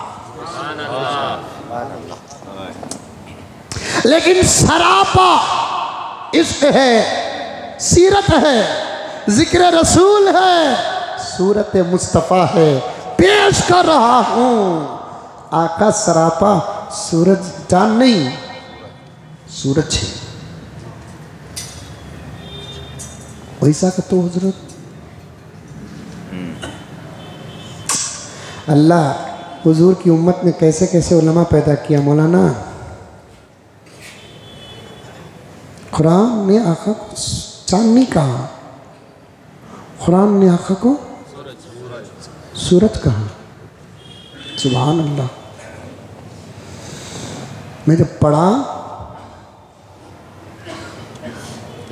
लेकिन सरापा इश्क है, सीरत है, जिक्र रसूल है, सूरत मुस्तफ़ा है, पेश कर रहा हूँ। आका सरापा सूरज चांद नहीं, सूरज है। वैसा का तो हजरत अल्लाह हुजूर की उम्मत में कैसे कैसे उलमा पैदा किया। मौलाना कुरान ने आका को चांद नहीं कहा, कुरान ने आका को सूरज कहा। सुभान अल्लाह। मैं जब पढ़ा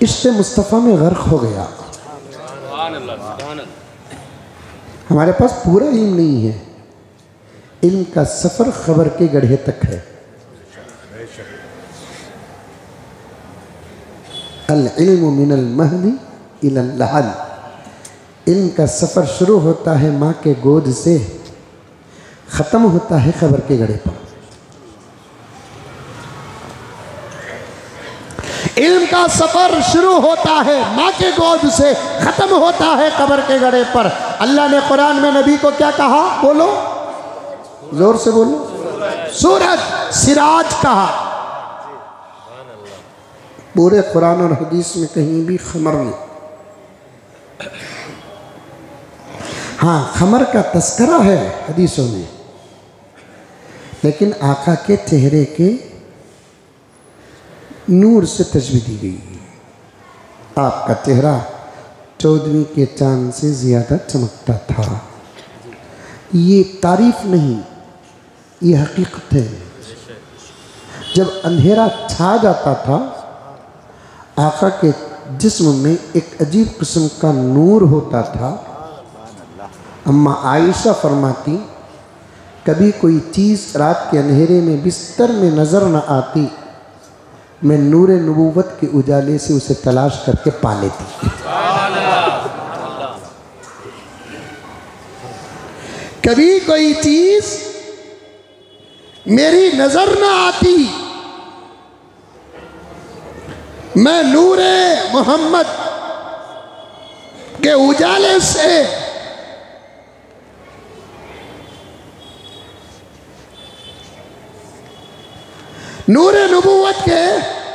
इश्क़ मुस्तफ़ा में गर्क हो गया। हमारे पास पूरा इल्म नहीं है, इल्म का सफ़र खबर के गड्ढे तक है। अल इल्मु मिनल महदी इलल लहद। इल्म का सफ़र शुरू होता है माँ के गोद से, ख़त्म होता है खबर के गड्ढे पर। इल्म का सफ़र शुरू होता है माँ के गोद से, ख़त्म होता है कब्र के गड्ढे पर। अल्लाह ने कुरान में नबी को क्या कहा? बोलो, जोर से बोलो। सूरज, सिराज कहा। पूरे कुरान और हदीस में कहीं भी खमर नहीं। हाँ, खमर का तस्करा है हदीसों में, लेकिन आका के चेहरे के नूर से तशबीह दी गई। आपका चेहरा 14वीं के चांद से ज़्यादा चमकता था। ये तारीफ नहीं, ये हकीकत है। जब अंधेरा छा जाता था, आका के जिस्म में एक अजीब किस्म का नूर होता था। अम्मा आयशा फरमाती, कभी कोई चीज़ रात के अंधेरे में बिस्तर में नज़र न आती, मैं नूर नबूवत के उजाले से उसे तलाश करके पा लेती। कभी कोई चीज़ मेरी नज़र न आती, मैं नूरे मोहम्मद के उजाले से नूरे नबूवत के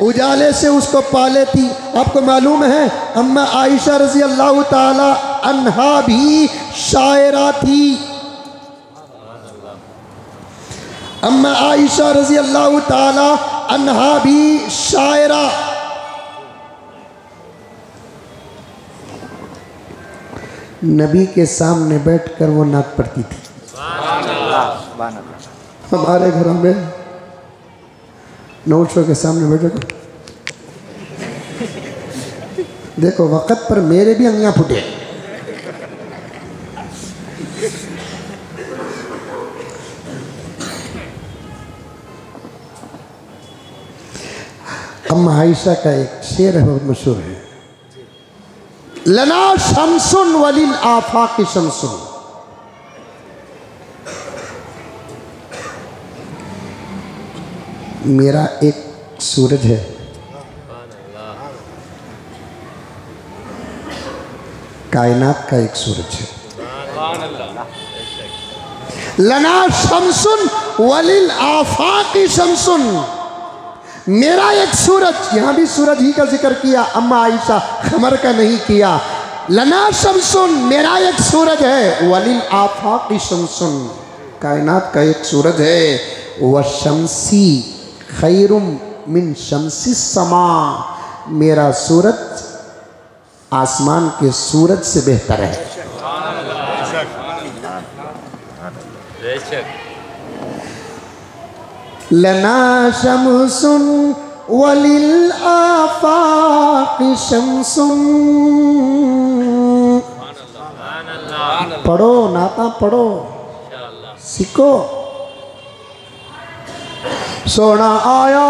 उजाले से उसको पा लेती। आपको मालूम है अम्मा आयशा रज़ी अल्लाह ताला अन्हा भी शायरा थी। अम्मा आयशा रज़ी अल्लाह ताला अन्हा भी शायरा। नबी के सामने बैठकर वो नात पढ़ती थी। हमारे घरों में नोट शो के सामने बैठे, देखो वक़्त पर मेरे भी अंगियां फुटे। अम्मा आयशा का एक शेर है, बहुत मशहूर है। लना शमसुन वलिल आफाक़ शमसुन। मेरा एक सूरज है, कायनात का एक सूरज है। लना शमसुन वलिल आफाक़ शमसुन। मेरा एक सूरज, यहाँ भी सूरज ही का जिक्र किया, अम्मा आयशा खमर का नहीं किया। लना शमसुन, मेरा एक सूरज है। वलिल आफाक़ शमसुन, कायनात का एक सूरज है। व शमसी खैरुम मिन शमसी समा। मेरा सूरज आसमान के सूरज से बेहतर है। लना शमसुन वलिल आफाक़ शमसुन। पढ़ो नाता पढ़ो, सीखो। सोना आया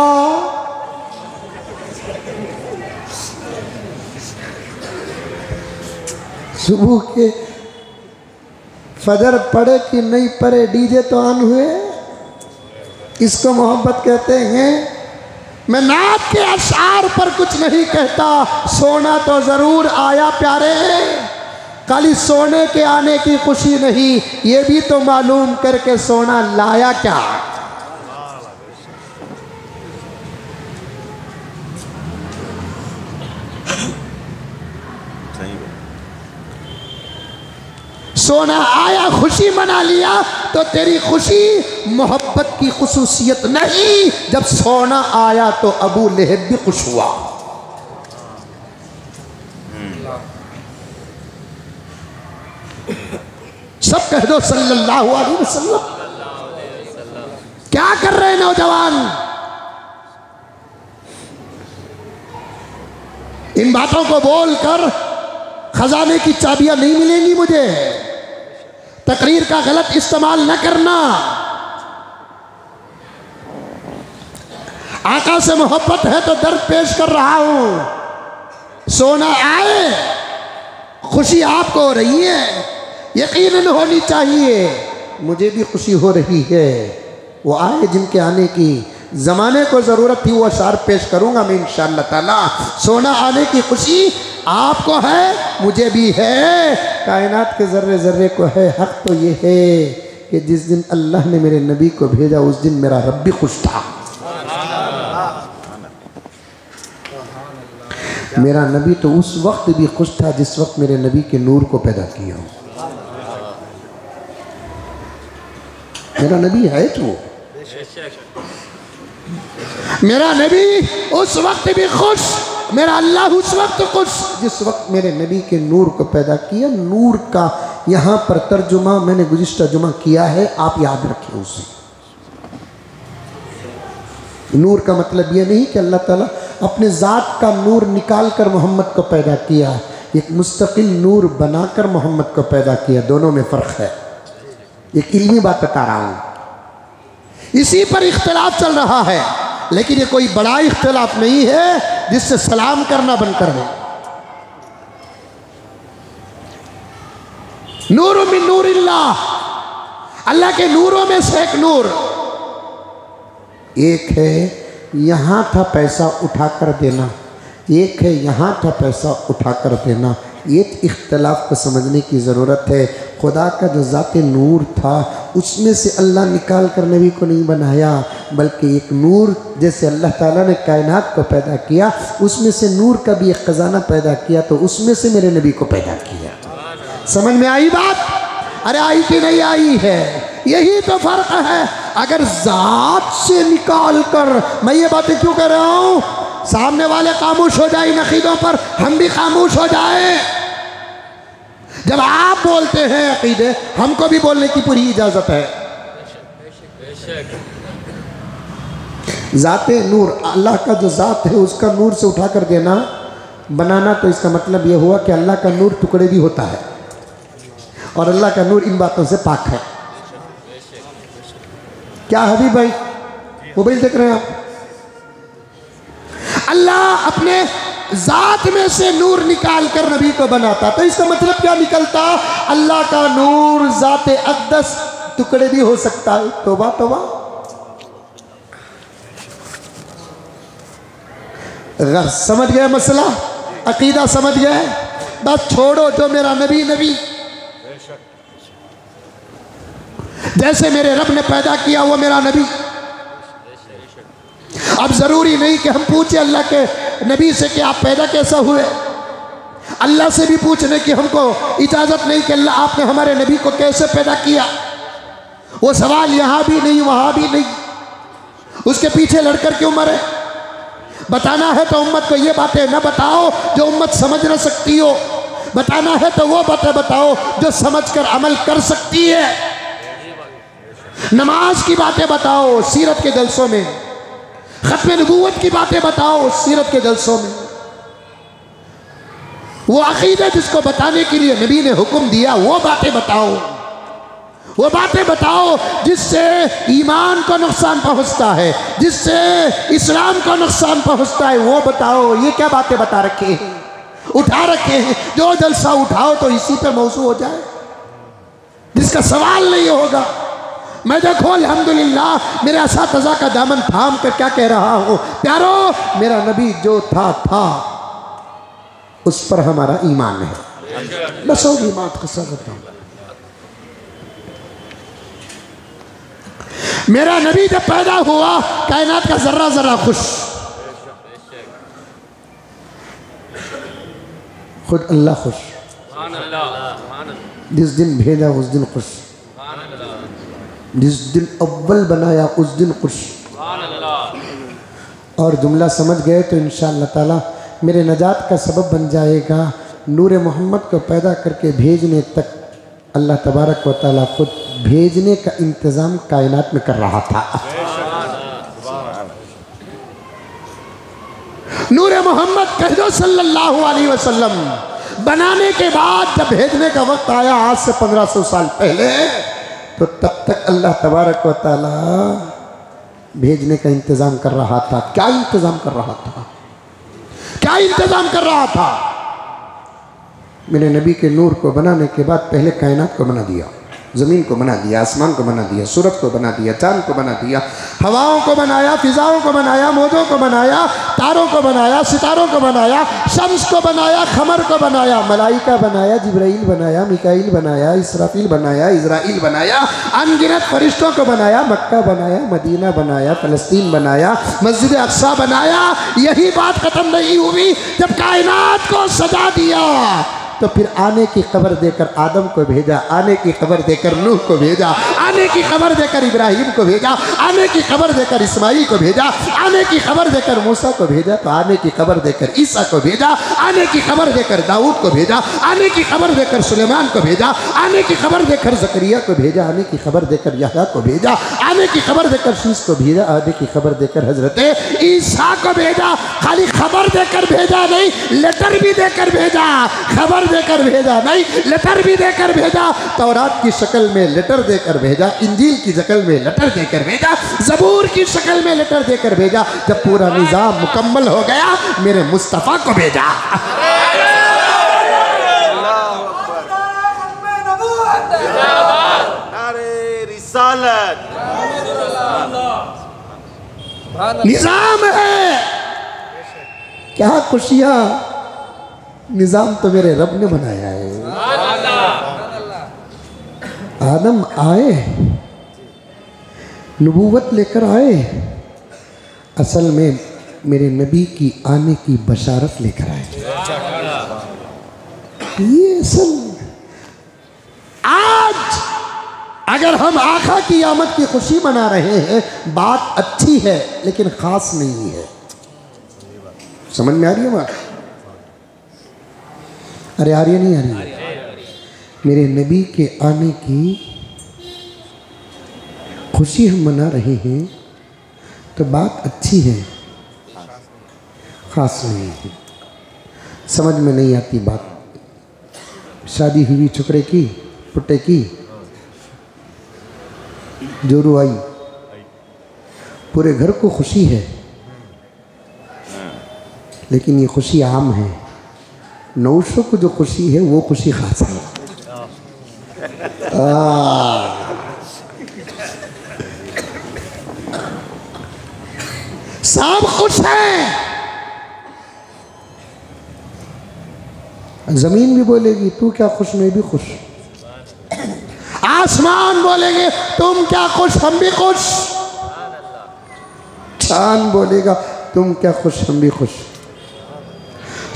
सुबह के, फजर पड़े कि नहीं पड़े, डीजे तो ऑन हुए। इसको मोहब्बत कहते हैं। मैं नात के अशार पर कुछ नहीं कहता, सोना तो ज़रूर आया प्यारे। खाली सोने के आने की खुशी नहीं, ये भी तो मालूम करके सोना लाया क्या। सोना आया खुशी मना लिया, तो तेरी खुशी मोहब्बत की खुसूसियत नहीं। जब सोना आया तो अबू लहब भी खुश हुआ। सब कह दो सल्लल्लाहु अलैहि वसल्लम। क्या कर रहे हैं नौजवान? इन बातों को बोलकर खजाने की चाबियां नहीं मिलेंगी मुझे। तकरीर का गलत इस्तेमाल न करना। आका से मोहब्बत है तो दर्द पेश कर रहा हूं। सोना आए, खुशी आपको हो रही है, यकीनन होनी चाहिए। मुझे भी खुशी हो रही है। वो आए जिनके आने की ज़माने को ज़रूरत थी, वो अशार पेश करूँगा मैं इंशाअल्लाह ताला। सोना आने की खुशी आपको है, मुझे भी है, कायनात के ज़र्रे ज़र्रे को है। हक़ तो ये है कि जिस दिन अल्लाह ने मेरे नबी को भेजा उस दिन मेरा रब भी खुश था। मेरा नबी तो उस वक्त भी खुश था जिस वक्त मेरे नबी के नूर को पैदा किया। मेरा नबी है तो मेरा नबी उस वक्त भी खुश, मेरा अल्लाह उस वक्त खुश जिस वक्त मेरे नबी के नूर को पैदा किया। नूर का यहाँ पर तर्जुमा मैंने गुज़िश्ता जुमा किया है, आप याद रखें उसे। नूर का मतलब ये नहीं कि अल्लाह ताला अपने ज़ात का नूर निकाल कर मोहम्मद को पैदा किया, एक मुस्तकिल नूर बनाकर मोहम्मद को पैदा किया। दोनों में फ़र्क है। एक इल्मी बात बता रहा हूँ, इसी पर इख्तिलाफ चल रहा है, लेकिन ये कोई बड़ा इख्तिलाफ नहीं है जिससे सलाम करना बंद कर दे। नूर मिन नूरिल्लाह, अल्लाह के नूरों में से एक नूर। एक है यहाँ था पैसा उठा कर देना, एक है यहाँ था पैसा उठा कर देना। एक इख्तलाफ को समझने की ज़रूरत है। खुदा का जो ज़ाते नूर था उसमें से अल्लाह निकाल कर नबी को नहीं बनाया, बल्कि एक नूर जैसे अल्लाह ताला ने कायनात को पैदा किया, उसमें से नूर का भी एक ख़जाना पैदा किया, तो उसमें से मेरे नबी को पैदा किया। समझ में आई बात? अरे आई कि नहीं आई है? यही तो फ़र्क है। अगर ज़ात से निकाल कर, मैं ये बातें क्यों कर रहा हूँ, सामने वाले खामोश हो जाए अक़ीदों पर, हम भी खामोश हो जाए। जब आप बोलते हैं अक़ीदे, हमको भी बोलने की पूरी इजाज़त है। ज़ाते नूर, अल्लाह का जो ज़ात है उसका नूर से उठा कर देना, बनाना, तो इसका मतलब यह हुआ कि अल्लाह का नूर टुकड़े भी होता है, और अल्लाह का नूर इन बातों से पाक है। क्या हबीब भाई मोबाइल देख रहे हैं आप? अल्लाह अपने ज़ात में से नूर निकाल कर नबी को बनाता, तो इसका मतलब क्या निकलता? अल्लाह का नूर ज़ाते अक़दस टुकड़े भी हो सकता है। तौबा तौबा। समझ गए मसला? अक़ीदा समझ गए? बस छोड़ो, जो मेरा नबी नबी, जैसे मेरे रब ने पैदा किया वो मेरा नबी। अब ज़रूरी नहीं कि हम पूछे अल्लाह के नबी से कि आप पैदा कैसा हुए। अल्लाह से भी पूछने की हमको इजाज़त नहीं कि अल्लाह आपने हमारे नबी को कैसे पैदा किया। वो सवाल यहाँ भी नहीं वहाँ भी नहीं। उसके पीछे लड़कर क्यों मरे? बताना है तो उम्मत को ये बातें न बताओ जो उम्मत समझ न सकती हो। बताना है तो वो बातें बताओ जो समझ कर अमल कर सकती है। नमाज की बातें बताओ सीरत के जलसों में, खत्म नबूवत की बातें बताओ सीरत के जलसों में। वो अक़ीदा जिसको बताने के लिए नबी ने हुक्म दिया वो बातें बताओ। वो बातें बताओ जिससे ईमान को नुकसान पहुंचता है, जिससे इस्लाम को नुकसान पहुंचता है, वो बताओ। ये क्या बातें बता रखे हैं, उठा रखे हैं? जो जलसा उठाओ तो इसी पर मौजू हो जाए, जिसका सवाल नहीं होगा। मैं देखो अल्हम्दुलिल्लाह मेरे असातिज़ा का दामन थाम कर क्या कह रहा हूँ, प्यारो मेरा नबी जो था उस पर हमारा ईमान है। बस होगी बात को समझता हूँ। मेरा नबी जब पैदा हुआ कायनात का जर्रा जर्रा खुश। खुद अल्लाह खुश, जिस दिन भेजा उस दिन खुश, जिस दिन अव्वल बनाया उस दिन खुश। और जुमला समझ गए तो इंशाअल्लाह ताला मेरे नजात का सबब बन जाएगा। नूर मोहम्मद को पैदा करके भेजने तक अल्लाह तबारक व तआला खुद भेजने का इंतज़ाम कायनात में कर रहा था। नूर मोहम्मद कह दो सल्लल्लाहु अलैहि वसल्लम बनाने के बाद जब भेजने का वक्त आया आज से 1500 साल पहले, तो तब तक अल्लाह तबारक व तआला भेजने का इंतज़ाम कर रहा था। क्या इंतज़ाम कर रहा था? क्या इंतज़ाम कर रहा था? मेरे नबी के नूर को बनाने के बाद पहले कायनात को बना दिया, ज़मीन को बना दिया, आसमान को बना दिया, सूरज को बना दिया, चांद को बना दिया, हवाओं को बनाया, फिजाओं को बनाया, मौजों को बनाया, तारों को बनाया, सितारों को बनाया, शम्स को बनाया, खमर को बनाया, मलाइका बनाया, जिब्राइल बनाया, मिकाइल बनाया, इसराफील बनाया, इज़राइल बनाया, अनगिनत फरिश्तों को बनाया, मक्का बनाया, मदीना बनाया, फ़लस्तीन बनाया, मस्जिद अक्सा बनाया। यही बात ख़त्म नहीं हुई, जब कायनात को सजा दिया तो फिर आने की खबर देकर आदम को भेजा, आने की खबर देकर नूह को भेजा, आने की खबर देकर इब्राहिम को भेजा, आने की खबर देकर इस्माईल को भेजा, आने की खबर देकर मूसा को भेजा, तो आने की खबर देकर ईसा को भेजा, आने की खबर देकर दाऊद को भेजा, आने की खबर देकर सुलेमान को भेजा, आने की खबर देकर जकरिया को भेजा, आने की खबर देकर यहया को भेजा, आने की खबर देकर शीश को भेजा, आने की खबर देकर हजरत ईसा को भेजा। खाली खबर देकर भेजा नहीं, लेटर भी देकर भेजा। खबर देकर भेजा नहीं, लेटर भी देकर भेजा। तौरात की शक्ल में लेटर देकर भेजा, इंजील की शक्ल में लेटर देकर भेजा, ज़बूर की शक्ल में लेटर देकर भेजा। जब पूरा निज़ाम मुकम्मल हो गया, मेरे मुस्तफ़ा को भेजा। निज़ाम है, क्या खुशियाँ। निज़ाम तो मेरे रब ने बनाया है। आदम आए, नबूवत लेकर आए, असल में मेरे नबी की आने की बशारत लेकर आए। ये असल आज अगर हम आका की आमद की खुशी मना रहे हैं, बात अच्छी है लेकिन ख़ास नहीं है। समझ में आ रही है बात? अरे आ रही है नहीं आ रही है? मेरे नबी के आने की खुशी हम मना रहे हैं तो बात अच्छी है, ख़ास नहीं है। समझ में नहीं आती बात। शादी हुई छोकरे की, पुट्टे की, जोरू आई, पूरे घर को खुशी है, लेकिन ये खुशी आम है। नौशों को जो खुशी है वो खुशी खास है। सब खुश है। जमीन भी बोलेगी तू क्या खुश, मैं भी खुश। आसमान बोलेंगे तुम क्या खुश, हम भी खुश। चांद बोलेगा तुम क्या खुश, हम भी खुश।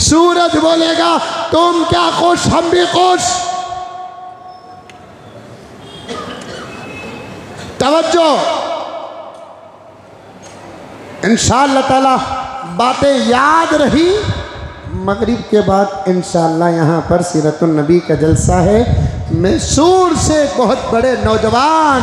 सूरज बोलेगा तुम क्या खुश, हम भी खुश। तवज्जो, इंशाअल्लाह ताला बातें याद रही। मगरिब के बाद इंशाअल्लाह यहाँ पर सीरतुन नबी का जलसा है। मैसूर से बहुत बड़े नौजवान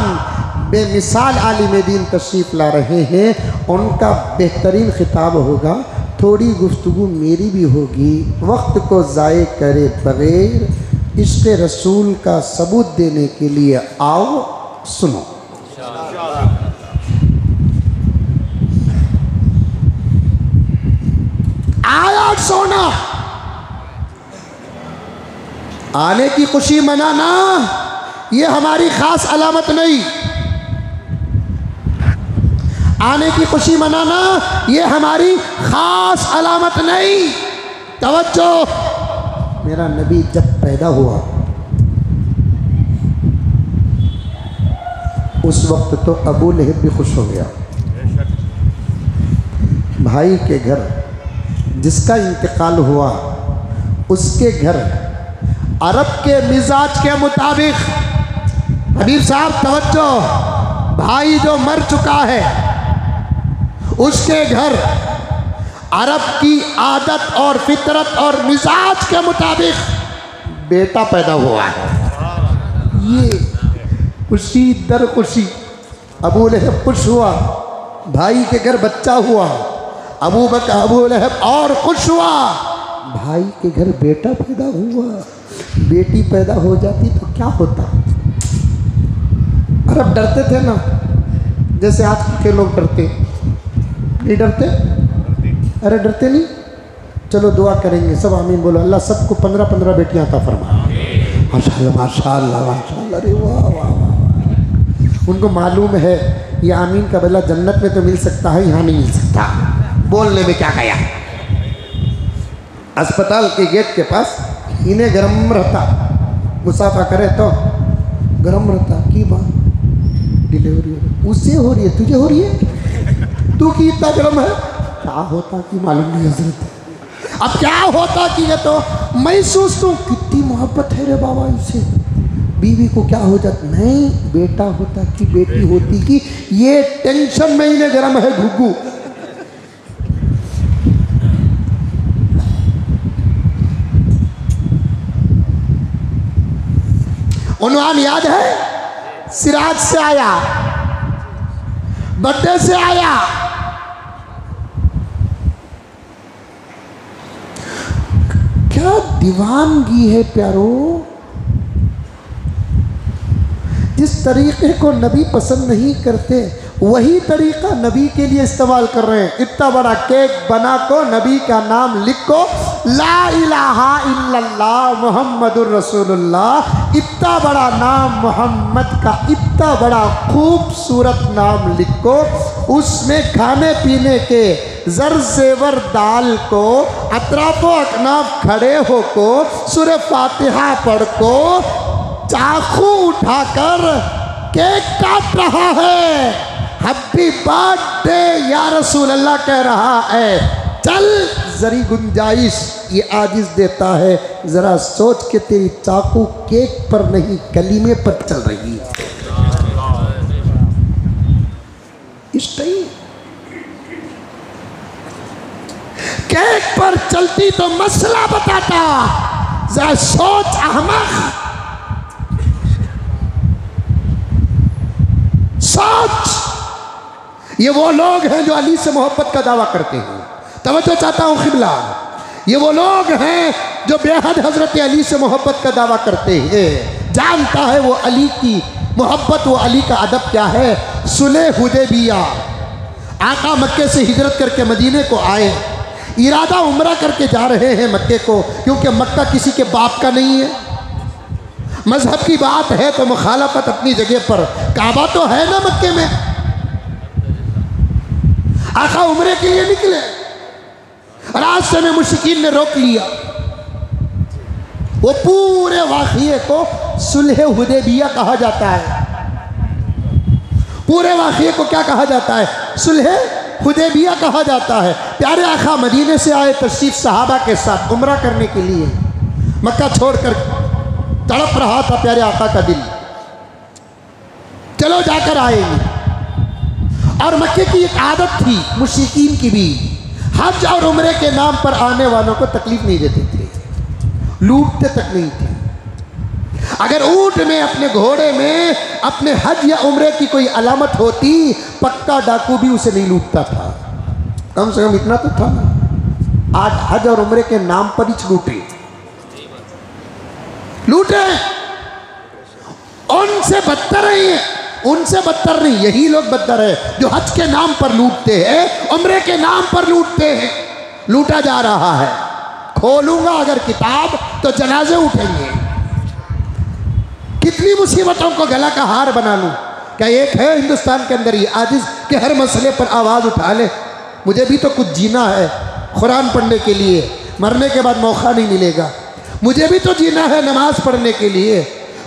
बेमिसाल आलिम दीन तशरीफ़ ला रहे हैं। उनका बेहतरीन खिताब होगा। थोड़ी गुफ्तगू मेरी भी होगी। वक्त को ज़ाये करे बग़ैर इश्क़ रसूल का सबूत देने के लिए आओ सुनो। आया सोना, आने की खुशी मनाना ये हमारी ख़ास अलामत नहीं। आने की खुशी मनाना ये हमारी ख़ास अलामत नहीं। तवज्जो, मेरा नबी जब पैदा हुआ उस वक्त तो अबू लहब भी खुश हो गया। भाई के घर जिसका इंतकाल हुआ उसके घर अरब के मिजाज के मुताबिक, हबीब साहब तवज्जो, भाई जो मर चुका है उसके घर अरब की आदत और फितरत और मिजाज के मुताबिक बेटा पैदा हुआ है। ये खुशी दर खुशी, अबू लहब खुश हुआ, भाई के घर बच्चा हुआ। अबू लहब और खुश हुआ, भाई के घर बेटा पैदा हुआ। बेटी पैदा हो जाती तो क्या होता। अरब डरते थे ना, जैसे आज के लोग डरते नहीं। डरते? अरे डरते नहीं। चलो दुआ करेंगे सब, आमीन बोलो। अल्लाह सबको 15-15 बेटियां अता फरमा। माशाअल्लाह माशाअल्लाह माशाअल्लाह। अरे वाह वाह वाह। उनको मालूम है ये आमीन का बदला जन्नत में तो मिल सकता है, यहाँ नहीं मिल सकता। बोलने में क्या गया। अस्पताल के गेट के पास इन्हें गर्म रहता, मुसाफा करे तो गर्म रहता। की बात डिलीवरी उससे हो रही है, तुझे हो रही है, तू की इतना गर्म है। क्या होता कि मालूम नहीं हजरत। अब क्या होता कि ये तो मैं सोचता हूँ कितनी मोहब्बत है रे बाबा इसे। बीवी को क्या हो जाता, नहीं बेटा होता कि बेटी होती कि ये टेंशन में इन्हें गर्म है घुग्गू। उन्वान याद है? सिराज से आया, बर्थडे से आया। क्या दीवानगी है प्यारो। जिस तरीके को नबी पसंद नहीं करते वही तरीका नबी के लिए इस्तेमाल कर रहे हैं। इतना बड़ा केक बना को नबी का नाम लिखो, ला इलाहा इल्लल्लाह मुहम्मदुर रसूलुल्लाह। इतना बड़ा नाम मोहम्मद का, इतना बड़ा खूबसूरत नाम लिखो, उसमें खाने पीने के जर जेवर दाल को, अतराफो अकनाफ खड़े हो को, सूरह फातिहा पढ़ को, चाकू उठाकर केक काट रहा है, हैप्पी बर्थडे या रसूल अल्लाह कह रहा है। चल जरी गुंजाइश ये आजिज देता है, जरा सोच के तेरी चाकू केक पर नहीं कलीमे पर चल रही है। इस टाइम केक पर चलती तो मसला बताता। जरा सोच अहमक, सोच। ये वो लोग हैं जो अली से मोहब्बत का दावा करते हैं। तवज्जो चाहता हूँ क़िबला, ये वो लोग हैं जो बेहद हजरत अली से मोहब्बत का दावा करते हैं। जानता है वो अली की मोहब्बत, वो अली का अदब क्या है। सुलह हुदैबिया, आका मक्के से हिजरत करके मदीने को आए, इरादा उम्रा करके जा रहे हैं मक्के को, क्योंकि मक्का किसी के बाप का नहीं है। मजहब की बात है तो मुखालफत अपनी जगह पर, काबा तो है ना मक्के में। आका उम्रे के लिए निकले, रास्ते में मुश्रिकीन ने रोक लिया। वो पूरे वाक़िए को सुलह हुदैबिया कहा जाता है। पूरे वाक़िए को क्या कहा जाता है? सुलह हुदैबिया कहा जाता है। प्यारे आका मदीने से आए तशरीफ सहाबा के साथ उम्रा करने के लिए, मक्का छोड़कर तड़प रहा था प्यारे आका का दिल, चलो जाकर आएंगे। और मक्के की एक आदत थी मुश्रिकीन की भी, हज और उम्रे के नाम पर आने वालों को तकलीफ नहीं देते थे, लूटते तक नहीं थे। अगर ऊंट में, अपने घोड़े में, अपने हज या उम्रे की कोई अलामत होती, पक्का डाकू भी उसे नहीं लूटता था। कम से कम इतना तो था ना। आज हज और उम्रे के नाम पर ही लूटे। उनसे बदतर है, उनसे बदतर नहीं, यही लोग बदतर है जो हज के नाम पर लूटते हैं, उम्रे के नाम पर लूटते हैं। लूटा जा रहा है। खोलूंगा अगर किताब तो जनाजे उठेंगे। कितनी मुसीबतों को गला का हार बना लूं। क्या एक है हिंदुस्तान के अंदर ये आजिज के हर मसले पर आवाज़ उठा ले? मुझे भी तो कुछ जीना है, कुरान पढ़ने के लिए मरने के बाद मौका नहीं मिलेगा। मुझे भी तो जीना है नमाज पढ़ने के लिए,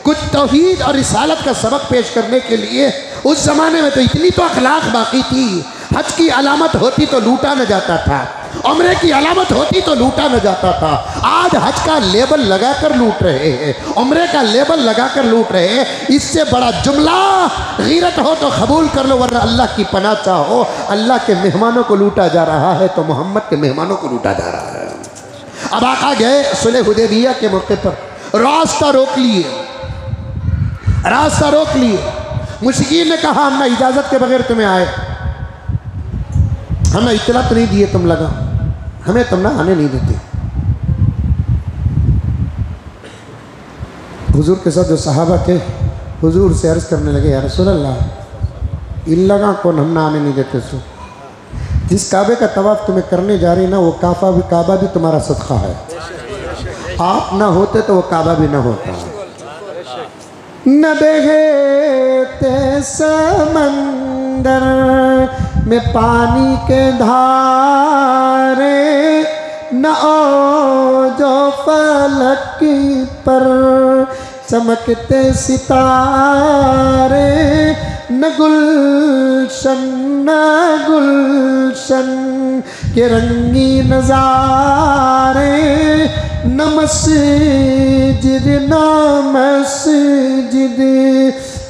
कुछ तौहीद और रिसालत का सबक पेश करने के लिए। उस ज़माने में तो इतनी तो अखलाक बाकी थी, हज की अलामत होती तो लूटा न जाता था। उम्रे की अलामत होती तो लूटा न जाता था। आज हज का लेबल लगाकर लूट रहे हैं, उम्रे का लेबल लगाकर लूट रहे हैं। इससे बड़ा जुमला, गीरत हो तो कबूल कर लो वरना अल्लाह की पनाह चाहो। अल्लाह के मेहमानों को लूटा जा रहा है तो मोहम्मद के मेहमानों को लूटा जा रहा है। अब आका गए सुलह हुदैबिया के मौके पर, रास्ता रोक लिए, रास्ता रोक लिए। मुश्किन ने कहा हमने इजाज़त के बगैर तुम्हें आए, हमने इतला तो नहीं दिए, तुम लगा हमें तुम ना आने नहीं देते। हुजूर के साथ जो सहाबा थे हुजूर से अर्ज़ करने लगे, या रसूल अल्लाह इन लगा कौन हम ना आने नहीं देते। सो जिस काबे का तवाफ़ तुम्हें करने जा रही ना वो काबा भी तुम्हारा सदका है। आप ना होते तो वो काबा भी ना होता। न बहते समंदर में पानी के धारे, न जो फलक पर चमकते सितारे, न गुलशन के रंगी नज़ारे, न मस्जिद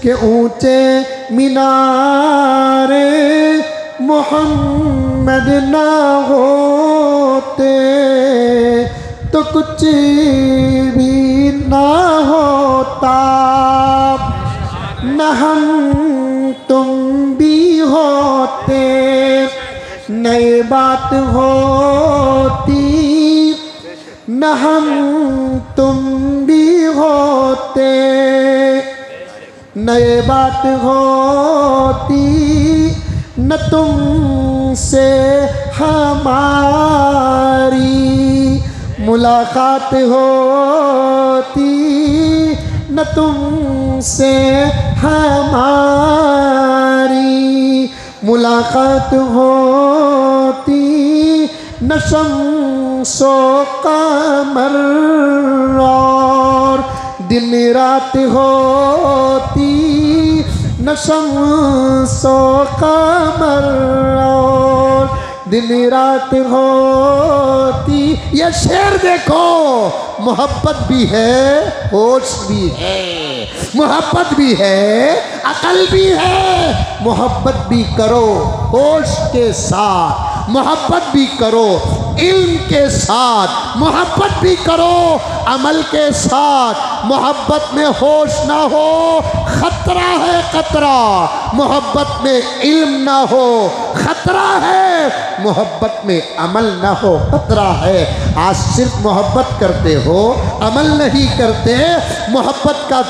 के ऊंचे मीनारे, मोहम्मद ना होते तो कुछ भी ना होता, न हम तुम भी होते नई बात होती, न हम तुम भी होते नए बात होती, न तुमसे हमारी मुलाकात होती, न तुमसे हमारी मुलाकात होती, न शम्सो कमर और दिन रात होती, न शम्सो कमर और दिन रात होती। ये शेर देखो, मोहब्बत भी है, होश भी है, मोहब्बत भी है, अकल भी है। मोहब्बत भी करो होश के साथ, मोहब्बत भी करो इल्म के साथ, मोहब्बत भी करो अमल के साथ। मोहब्बत में होश ना हो खतरा है, खतरा। मोहब्बत में इल्म ना हो खतरा है, मोहब्बत में अमल ना हो खतरा है। आज सिर्फ मोहब्बत करते हो, अमल नहीं करते। मोहब्बत का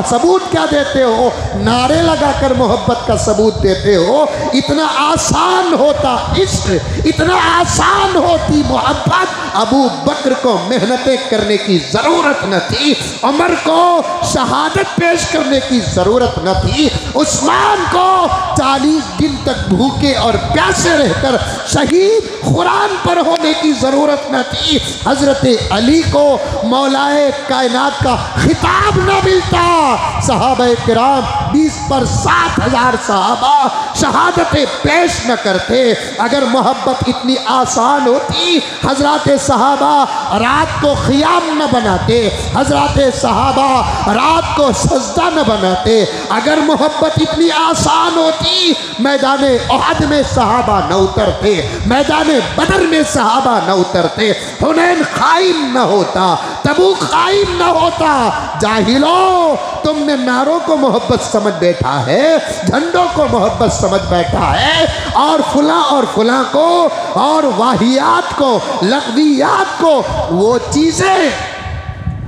सबूत क्या देते हो? नारे लगाकर मोहब्बत का सबूत देते हो। इतना आसान होता इश्क, इतना आसान होती मोहब्बत। अबू बकर को मेहनतें करने की ज़रूरत न थी, उमर को शहादत पेश करने की ज़रूरत न थी, उस्मान को 40 दिन तक भूखे और प्यासे रहकर शहीद कुरान पर होने की ज़रूरत न थी, हज़रत अली को मौलाए कायनात का खिताब न मिलता। सहाबाए किराम 20 पर 7,000 सहाबा शहादतें पेश न करते। अगर मोहब्बत इतनी आसान होती, हज़रत सहाबा रात को ख़ियाम न बनाते, हज़रत सहाबा रात को सजदा न बनाते। अगर मोहब्बत इतनी आसान होती, मैदान उहद में सहाबा न उतरते, मैदान बदर में सहाबा न उतरते, हुनैन कायम न होता, तबूक कायम न होता। जाहिलो, तुमने नारों को मोहब्बत समझ बैठा है, झंडों को मोहब्बत समझ बैठा है, और फुला को और वाहियात को, लग़वियात को,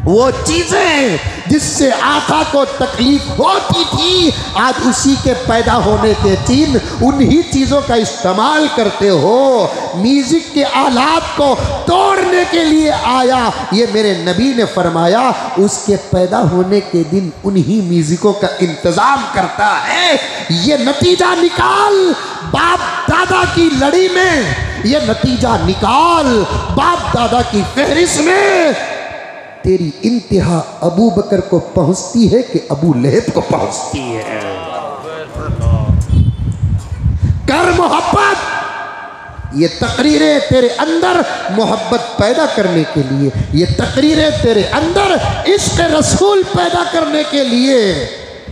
वो चीज़ें जिससे आका को तकलीफ होती थी, आज उसी के पैदा होने के दिन उन्हीं चीज़ों का इस्तेमाल करते हो। म्यूज़िक के आलात को तोड़ने के लिए आया, ये मेरे नबी ने फरमाया, उसके पैदा होने के दिन उन्हीं म्यूज़िकों का इंतज़ाम करता है। ये नतीजा निकाल बाप दादा की लड़ी में, ये नतीजा निकाल बाप दादा की फहरिस्त में। तेरी इंतहा अबू बकर को पहुंचती है कि अबू लहब को पहुंचती है? कर मोहब्बत, ये तकरीरें तेरे अंदर मोहब्बत पैदा करने के लिए, ये तकरीरें तेरे अंदर इश्क रसूल पैदा करने के लिए।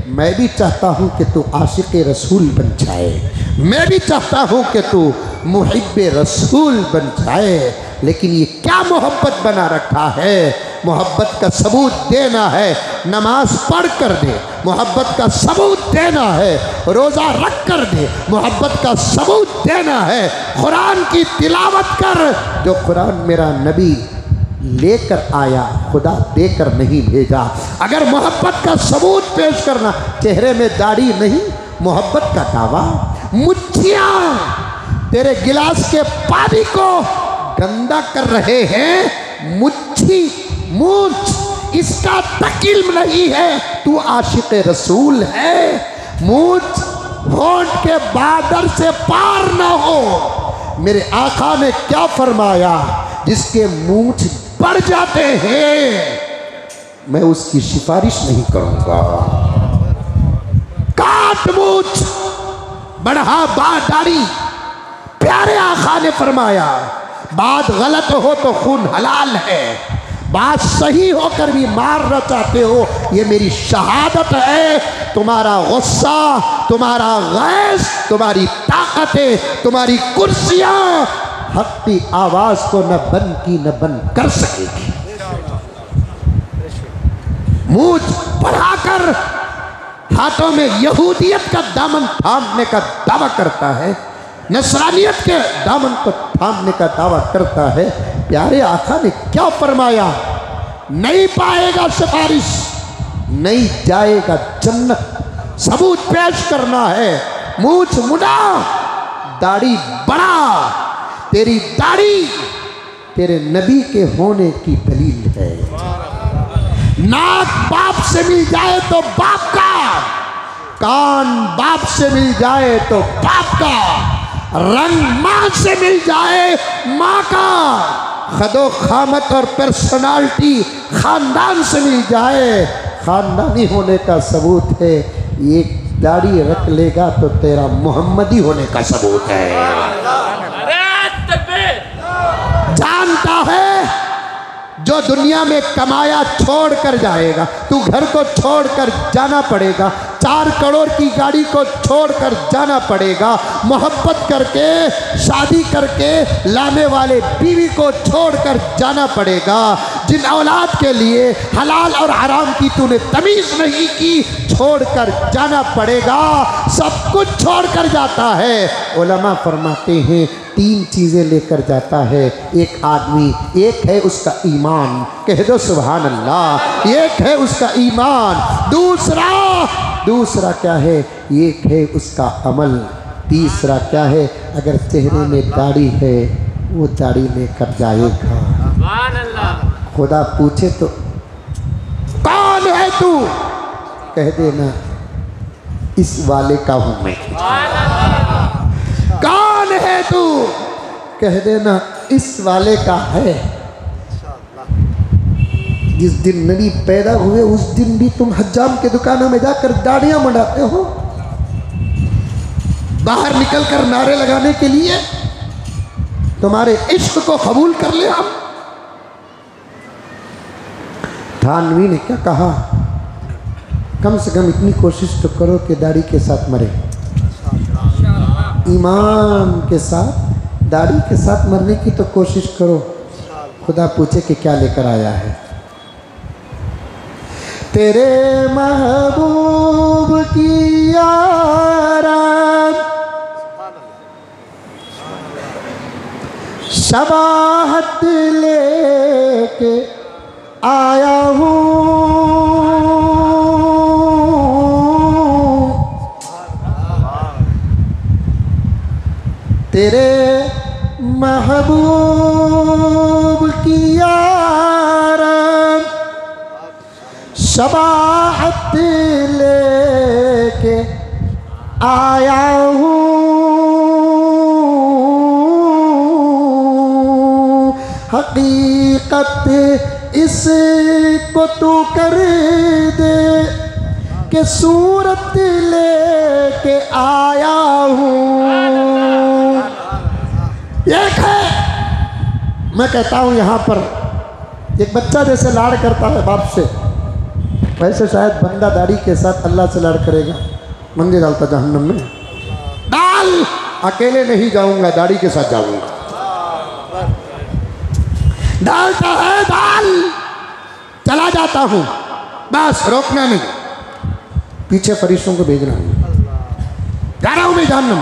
मैं भी चाहता हूँ कि तू आशिक रसूल बन जाए, मैं भी चाहता हूँ कि तू मुहिब्ब रसूल बन जाए। लेकिन ये क्या मोहब्बत बना रखा है? मोहब्बत का सबूत देना है नमाज पढ़ कर दे, मोहब्बत का सबूत देना है रोज़ा रख कर दे, मोहब्बत का सबूत देना है कुरान की तिलावत कर। जो कुरान मेरा नबी लेकर आया, खुदा देकर नहीं भेजा। अगर मोहब्बत का सबूत पेश करना, चेहरे में दाढ़ी नहीं, मोहब्बत का दावा, मुच्छियाँ तेरे गिलास के पानी को गंदा कर रहे हैं, मुच्छी मूछ इसका तक इल्म नहीं है, तू आशिक रसूल है। मूछ होंठ के बादर से पार ना हो। मेरे आका ने क्या फरमाया? जिसके मूछ बढ़ जाते हैं मैं उसकी सिफारिश नहीं करूंगा। काट मूछ, बढ़ा बात दाढ़ी। प्यारे आका ने फरमाया बात गलत हो तो खून हलाल है, बात सही होकर भी मारना चाहते हो ये मेरी शहादत है। तुम्हारा गुस्सा, तुम्हारा गैस, तुम्हारी ताकतें, तुम्हारी कुर्सियां हक की आवाज को न बंद की न बंद कर सकेगी। मूछ बढ़ाकर हाथों में यहूदियत का दामन थामने का दावा करता है, नसरानियत के दामन को थामने का दावा करता है। प्यारे आका ने क्या फरमाया? नहीं पाएगा सिफारिश, नहीं जाएगा जन्नत। सबूत पेश करना है। मूछ मुड़ा, दाढ़ी बड़ा। तेरी दाढ़ी तेरे नबी के होने की दलील है। नाक बाप से मिल जाए तो बाप का, कान बाप से मिल जाए तो बाप का, रंग मां से मिल जाए मां का, खदो खामत और पर्सनालिटी खानदान से मिल जाए खानदानी होने का सबूत है। एक दाढ़ी रख लेगा तो तेरा मोहम्मदी होने का सबूत है। जानता है जो दुनिया में कमाया छोड़ कर जाएगा, तू घर को छोड़कर जाना पड़ेगा, 4 करोड़ की गाड़ी को छोड़कर जाना पड़ेगा, मोहब्बत करके शादी करके लाने वाले बीवी को छोड़कर जाना पड़ेगा, जिन औलाद के लिए हलाल और हराम की तूने तमीज़ नहीं की छोड़कर जाना पड़ेगा। सब कुछ छोड़कर जाता है। उलमा फरमाते हैं 3 चीज़ें लेकर जाता है एक आदमी। एक है उसका ईमान, कह दो सुभान अल्लाह। एक है उसका ईमान, दूसरा क्या है? एक है उसका अमल, तीसरा क्या है? अगर चेहरे में दाढ़ी है वो दाढ़ी लेकर जाएगा। खुदा पूछे तो कौन है तू? कह देना इस वाले का हूं मैं। कौन है तू? कह देना इस वाले का है। जिस दिन नबी पैदा हुए उस दिन भी तुम हज्जाम के दुकानों में जाकर दाढ़ियां मंडाते हो, बाहर निकलकर नारे लगाने के लिए तुम्हारे इश्क को कबूल कर ले हम। थानवी ने क्या कहा? कम से कम इतनी कोशिश तो करो कि दाढ़ी के साथ मरे, ईमान के साथ, दाढ़ी के साथ मरने की तो कोशिश करो। खुदा पूछे कि क्या लेकर आया है? तेरे महबूब की यारात शबाहत लेके आया हूँ, तेरे महबूब की यारात शबाहत लेके आया हूँ, हकीकत इसको तू कर दे कि सूरत लेके आया हूँ। एक है, मैं कहता हूं यहां पर एक बच्चा जैसे लाड़ करता है बाप से, वैसे शायद बंदा दाढ़ी के साथ अल्लाह से लाड़ करेगा, मंदिर डालता जहन्नम में। डाल, अकेले नहीं जाऊंगा, दाढ़ी के साथ जाऊंगा। डालता है डाल, चला जाता हूं, बस रोकना नहीं, पीछे फरिश्तों को भेजना नहीं, जा रहा हूं मैं जहन्नम।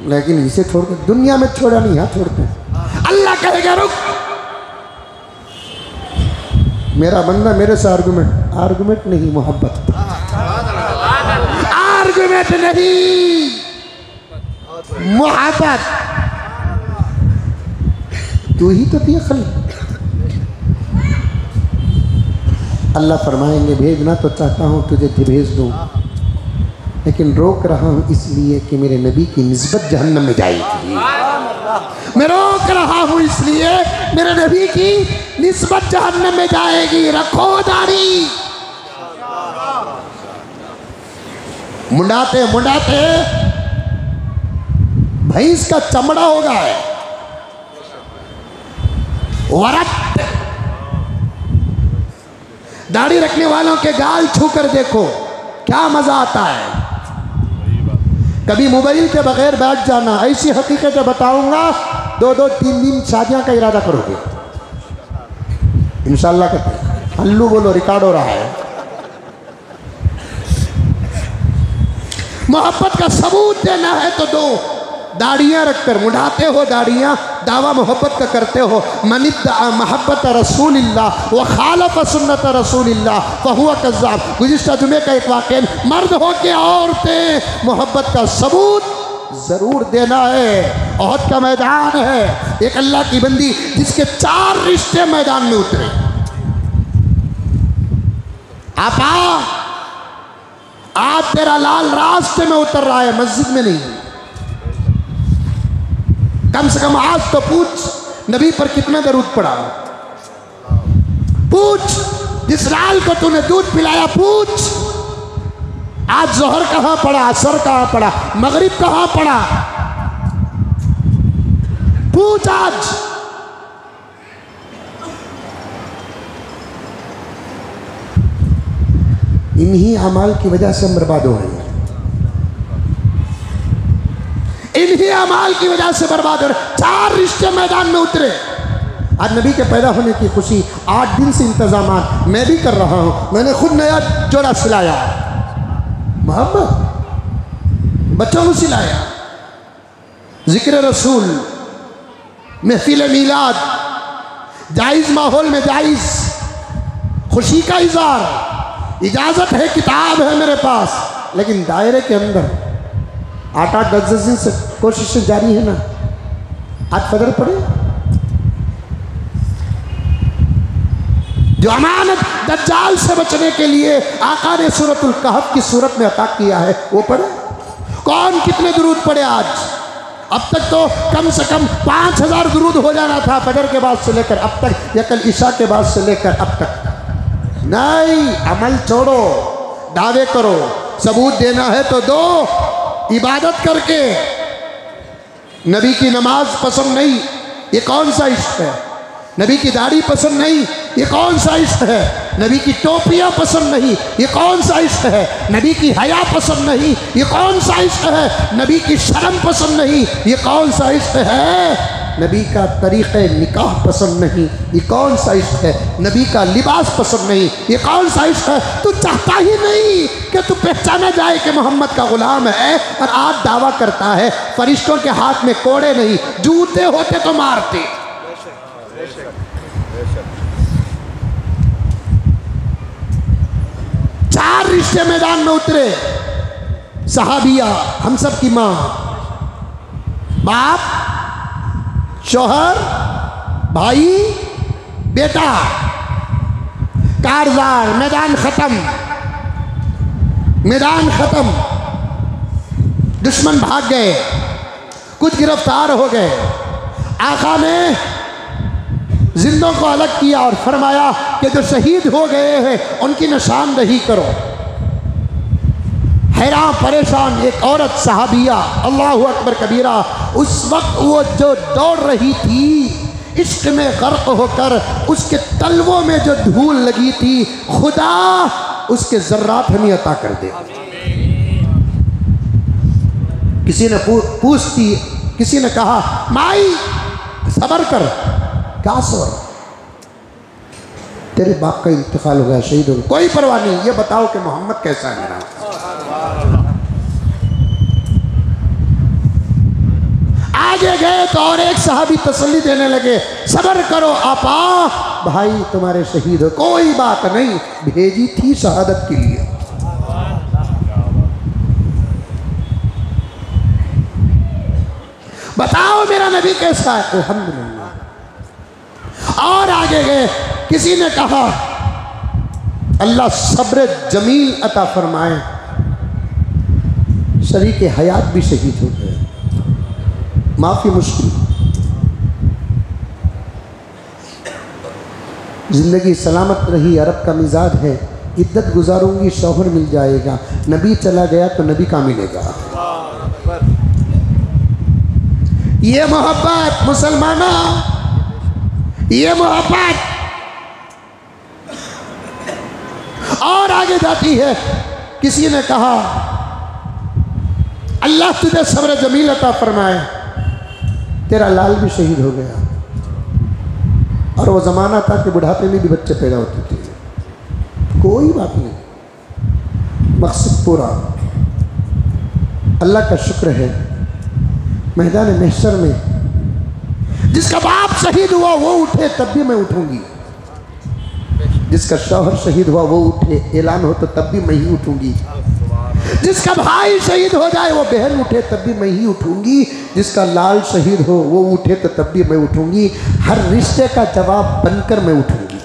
लेकिन इसे छोड़कर दुनिया में छोड़ा नहीं, यहां छोड़ते हैं। अल्लाह कहेगा रुक, मेरा बंदा मेरे से आर्गुमेंट नहीं, मोहब्बत, आर्गुमेंट नहीं, मोहब्बत। तू ही तो थी अकल। अल्लाह फरमाएंगे भेजना तो चाहता हूं तुझे भेज दूं, लेकिन रोक रहा हूं इसलिए कि मेरे नबी की निस्बत जहन्नम में जाएगी। मैं रोक रहा हूं इसलिए मेरे नबी की निस्बत जहन्नम में जाएगी। रखो दाढ़ी। मुंडाते मुंडाते भैंस का चमड़ा हो गया है, वरत। दाढ़ी रखने वालों के गाल छू कर देखो क्या मजा आता है। कभी मोबाइल के बगैर बैठ जाना, ऐसी हकीकतें बताऊंगा, 2-2, 3 शादियां का इरादा करोगे इंशाल्लाह। करते हल्लू बोलो, रिकॉर्ड हो रहा है। मोहब्बत का सबूत देना है तो दो। दाढ़ियां रखकर मुढ़ाते हो, दाढ़ियां दावा मोहब्बत का करते हो। मनिद्दा मोहब्बत रसूलिल्लाह व खालफ सुन्नत रसूलिल्लाह फहुवा कज़्ज़ाब। गुज़िश्ता जुमे का एक वाक़या, मर्द हो के औरतें मोहब्बत का सबूत ज़रूर देना है। ओहद का मैदान है, एक अल्लाह की बंदी जिसके 4 रिश्ते मैदान में उतरे। आपा, आज तेरा लाल रास्ते में उतर रहा है, मस्जिद में नहीं। कम से कम आज तो पूछ नबी पर कितना दरूद पड़ा। पूछ, जिस लाल को तूने दूध पिलाया, पूछ आज जोहर कहां पड़ा, असर कहां पड़ा, मगरिब कहां पड़ा। पूछ आज। इन्हीं अमाल की वजह से हम बर्बाद हो रहे हैं, इन्हीं अमाल की वजह से बर्बाद हो रहे। 4 रिश्ते मैदान में उतरे। आज नबी के पैदा होने की खुशी, 8 दिन से इंतजाम मैं भी कर रहा हूं। मैंने खुद नया जोड़ा सिलाया, मोहब्बत बच्चों को सिलाया। जिक्र रसूल, महफिल मीलाद, जायज़ माहौल में जायज़ खुशी का इज़हार, इजाज़त है, किताब है मेरे पास, लेकिन दायरे के अंदर 8-8, 10-10 दिन से कोशिशें जारी है ना। आज फजर पड़े, जो अमानत दज्जाल से बचने के लिए आका ने सूरतुल कहफ की सूरत में अता किया है, वो पढ़े। कौन कितने दुरूद पढ़े आज? अब तक तो कम से कम 5000 दुरूद हो जाना था फजर के बाद से लेकर अब तक, या कल ईशा के बाद से लेकर अब तक। नहीं, अमल छोड़ो, दावे करो। सबूत देना है तो दो। इबादत करके नबी की नमाज पसंद नहीं, ये कौन सा इश्क है? नबी की दाढ़ी पसंद नहीं, ये कौन सा इश्क है? नबी की टोपियाँ पसंद नहीं, ये कौन सा इश्क है? नबी की हया पसंद नहीं, ये कौन सा इश्क है? नबी की शर्म पसंद नहीं, ये कौन सा इश्क है? नबी का तरीक़े निकाह पसंद नहीं, ये कौन सा इश्क है? नबी का लिबास पसंद नहीं, ये कौन सा इश्क है? तू चाहता ही नहीं कि तू पहचाना जाए कि मोहम्मद का गुलाम है, और आज दावा करता है फरिश्तों के हाथ में कोड़े नहीं, जूते होते तो मारते। चार रिश्ते मैदान में उतरे। सहाबिया, हम सब की माँ, बाप, शौहर, भाई, बेटा, कारजार, मैदान खत्म, मैदान खत्म। दुश्मन भाग गए, कुछ गिरफ्तार हो गए। आका ने जिंदों को अलग किया और फरमाया कि जो शहीद हो गए हैं उनकी निशानदही करो। हैरान परेशान एक औरत सहाबिया, अल्लाहु अकबर कबीरा, उस वक्त वो जो दौड़ रही थी इश्क में गर्क होकर, उसके तलवों में जो धूल लगी थी, खुदा उसके जर्रात हमें अता कर दे। किसी ने पूछती, किसी ने कहा माई सबर कर। क्या सबर? तेरे बाप का इंतकाल हो गया, शहीद हो गया। कोई परवाह नहीं, ये बताओ कि मोहम्मद कैसा है मेरा। आगे गए तो और एक सहाबी तसल्ली देने लगे, सबर करो आपा, भाई तुम्हारे शहीद हो, कोई बात नहीं, भेजी थी शहादत के लिए। बताओ मेरा नबी कैसा है? अल्हम्दुलिल्लाह। और आगे गए, किसी ने कहा अल्लाह सब्र जमील अता फरमाए, शरीक हयात भी शहीद हो गए, माफी मुश्किल। जिंदगी सलामत रही, अरब का मिजाज है, इद्दत गुजारूंगी शौहर मिल जाएगा, नबी चला गया तो नबी का मिलेगा। ये मोहब्बत मुसलमाना, ये मोहब्बत। और आगे जाती है, किसी ने कहा अल्लाह तुझे सब्र जमील अता फरमाए, तेरा लाल भी शहीद हो गया। और वो ज़माना था कि बुढ़ापे में भी बच्चे पैदा होते थे। कोई बात नहीं, मकसद पूरा। अल्लाह का शुक्र है, मैदान महशर में जिसका बाप शहीद हुआ वो उठे तब भी मैं उठूंगी, जिसका शौहर शहीद हुआ वो उठे, ऐलान हो तो तब भी मैं ही उठूंगी, जिसका भाई शहीद हो जाए वो बहन उठे तब भी मैं ही उठूंगी, जिसका लाल शहीद हो वो उठे तो तब भी मैं उठूंगी। हर रिश्ते का जवाब बनकर मैं उठूंगी,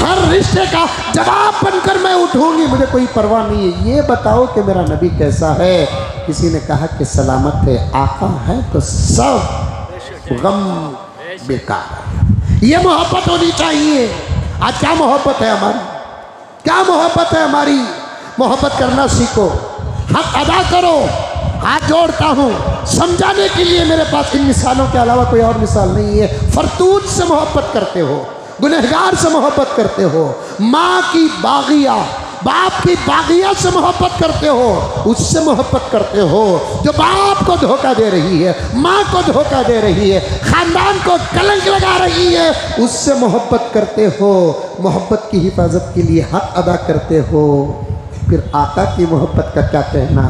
हर रिश्ते का जवाब बनकर मैं उठूंगी, मुझे कोई परवाह नहीं है। ये बताओ कि मेरा नबी कैसा है? किसी ने कहा कि सलामत है, आका है तो सब गम बेकार। ये मोहब्बत होनी चाहिए। आज क्या मोहब्बत है हमारी, क्या मोहब्बत है हमारी? मोहब्बत करना सीखो, हक अदा करो। हाथ जोड़ता हूँ, समझाने के लिए मेरे पास इन मिसालों के अलावा कोई और मिसाल नहीं है। फरतूत से मोहब्बत करते हो, गुनहगार से मोहब्बत करते हो, माँ की बागिया, बाप की बागिया से मोहब्बत करते हो, उससे मोहब्बत करते हो जो बाप को धोखा दे रही है, माँ को धोखा दे रही है, खानदान को कलंक लगा रही है, उससे मोहब्बत करते हो। मोहब्बत की हिफाजत के लिए हक अदा करते हो। फिर आका की मोहब्बत का क्या कहना,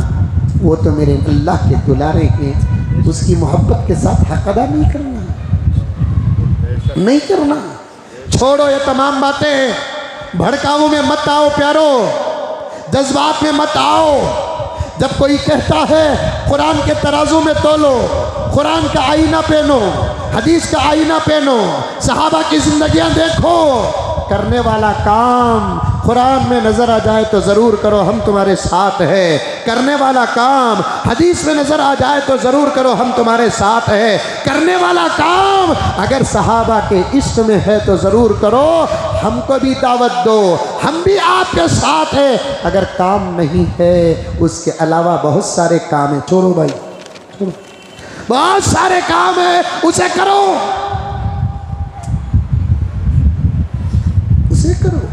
वो तो मेरे अल्लाह के दुलारे हैं, उसकी मोहब्बत के साथ हक अदा नहीं करना, नहीं करना। छोड़ो ये तमाम बातें, भड़काऊ में मत आओ प्यारो, जज्बात में मत आओ। जब कोई कहता है कुरान के तराजू में तोलो, कुरान का आईना पहनो, हदीस का आईना पहनो, सहाबा की जिंदगियां देखो, करने वाला काम कुरान में नजर आ जाए तो जरूर करो, हम तुम्हारे साथ हैं। करने वाला काम हदीस में नजर आ जाए तो जरूर करो, हम तुम्हारे साथ हैं। करने वाला काम अगर सहाबा के इश्क में है तो जरूर करो, हमको भी दावत दो, हम भी आपके साथ हैं। अगर काम नहीं है, उसके अलावा बहुत सारे काम है, छोड़ो भाई, छोड़ो, बहुत सारे काम है, उसे करो, उसे करो।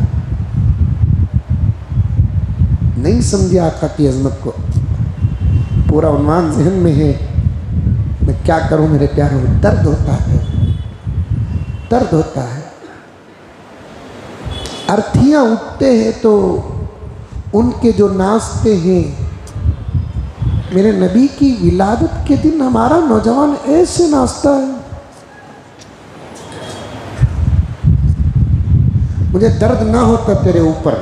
नहीं समझे आका की अजमत को, पूरा उन्वान जहन में है, मैं क्या करूं मेरे प्यारों? दर्द होता है, दर्द होता है। अर्थियां उठते हैं तो उनके जो नाचते हैं, मेरे नबी की विलादत के दिन हमारा नौजवान ऐसे नाचता है। मुझे दर्द ना होता तेरे ऊपर,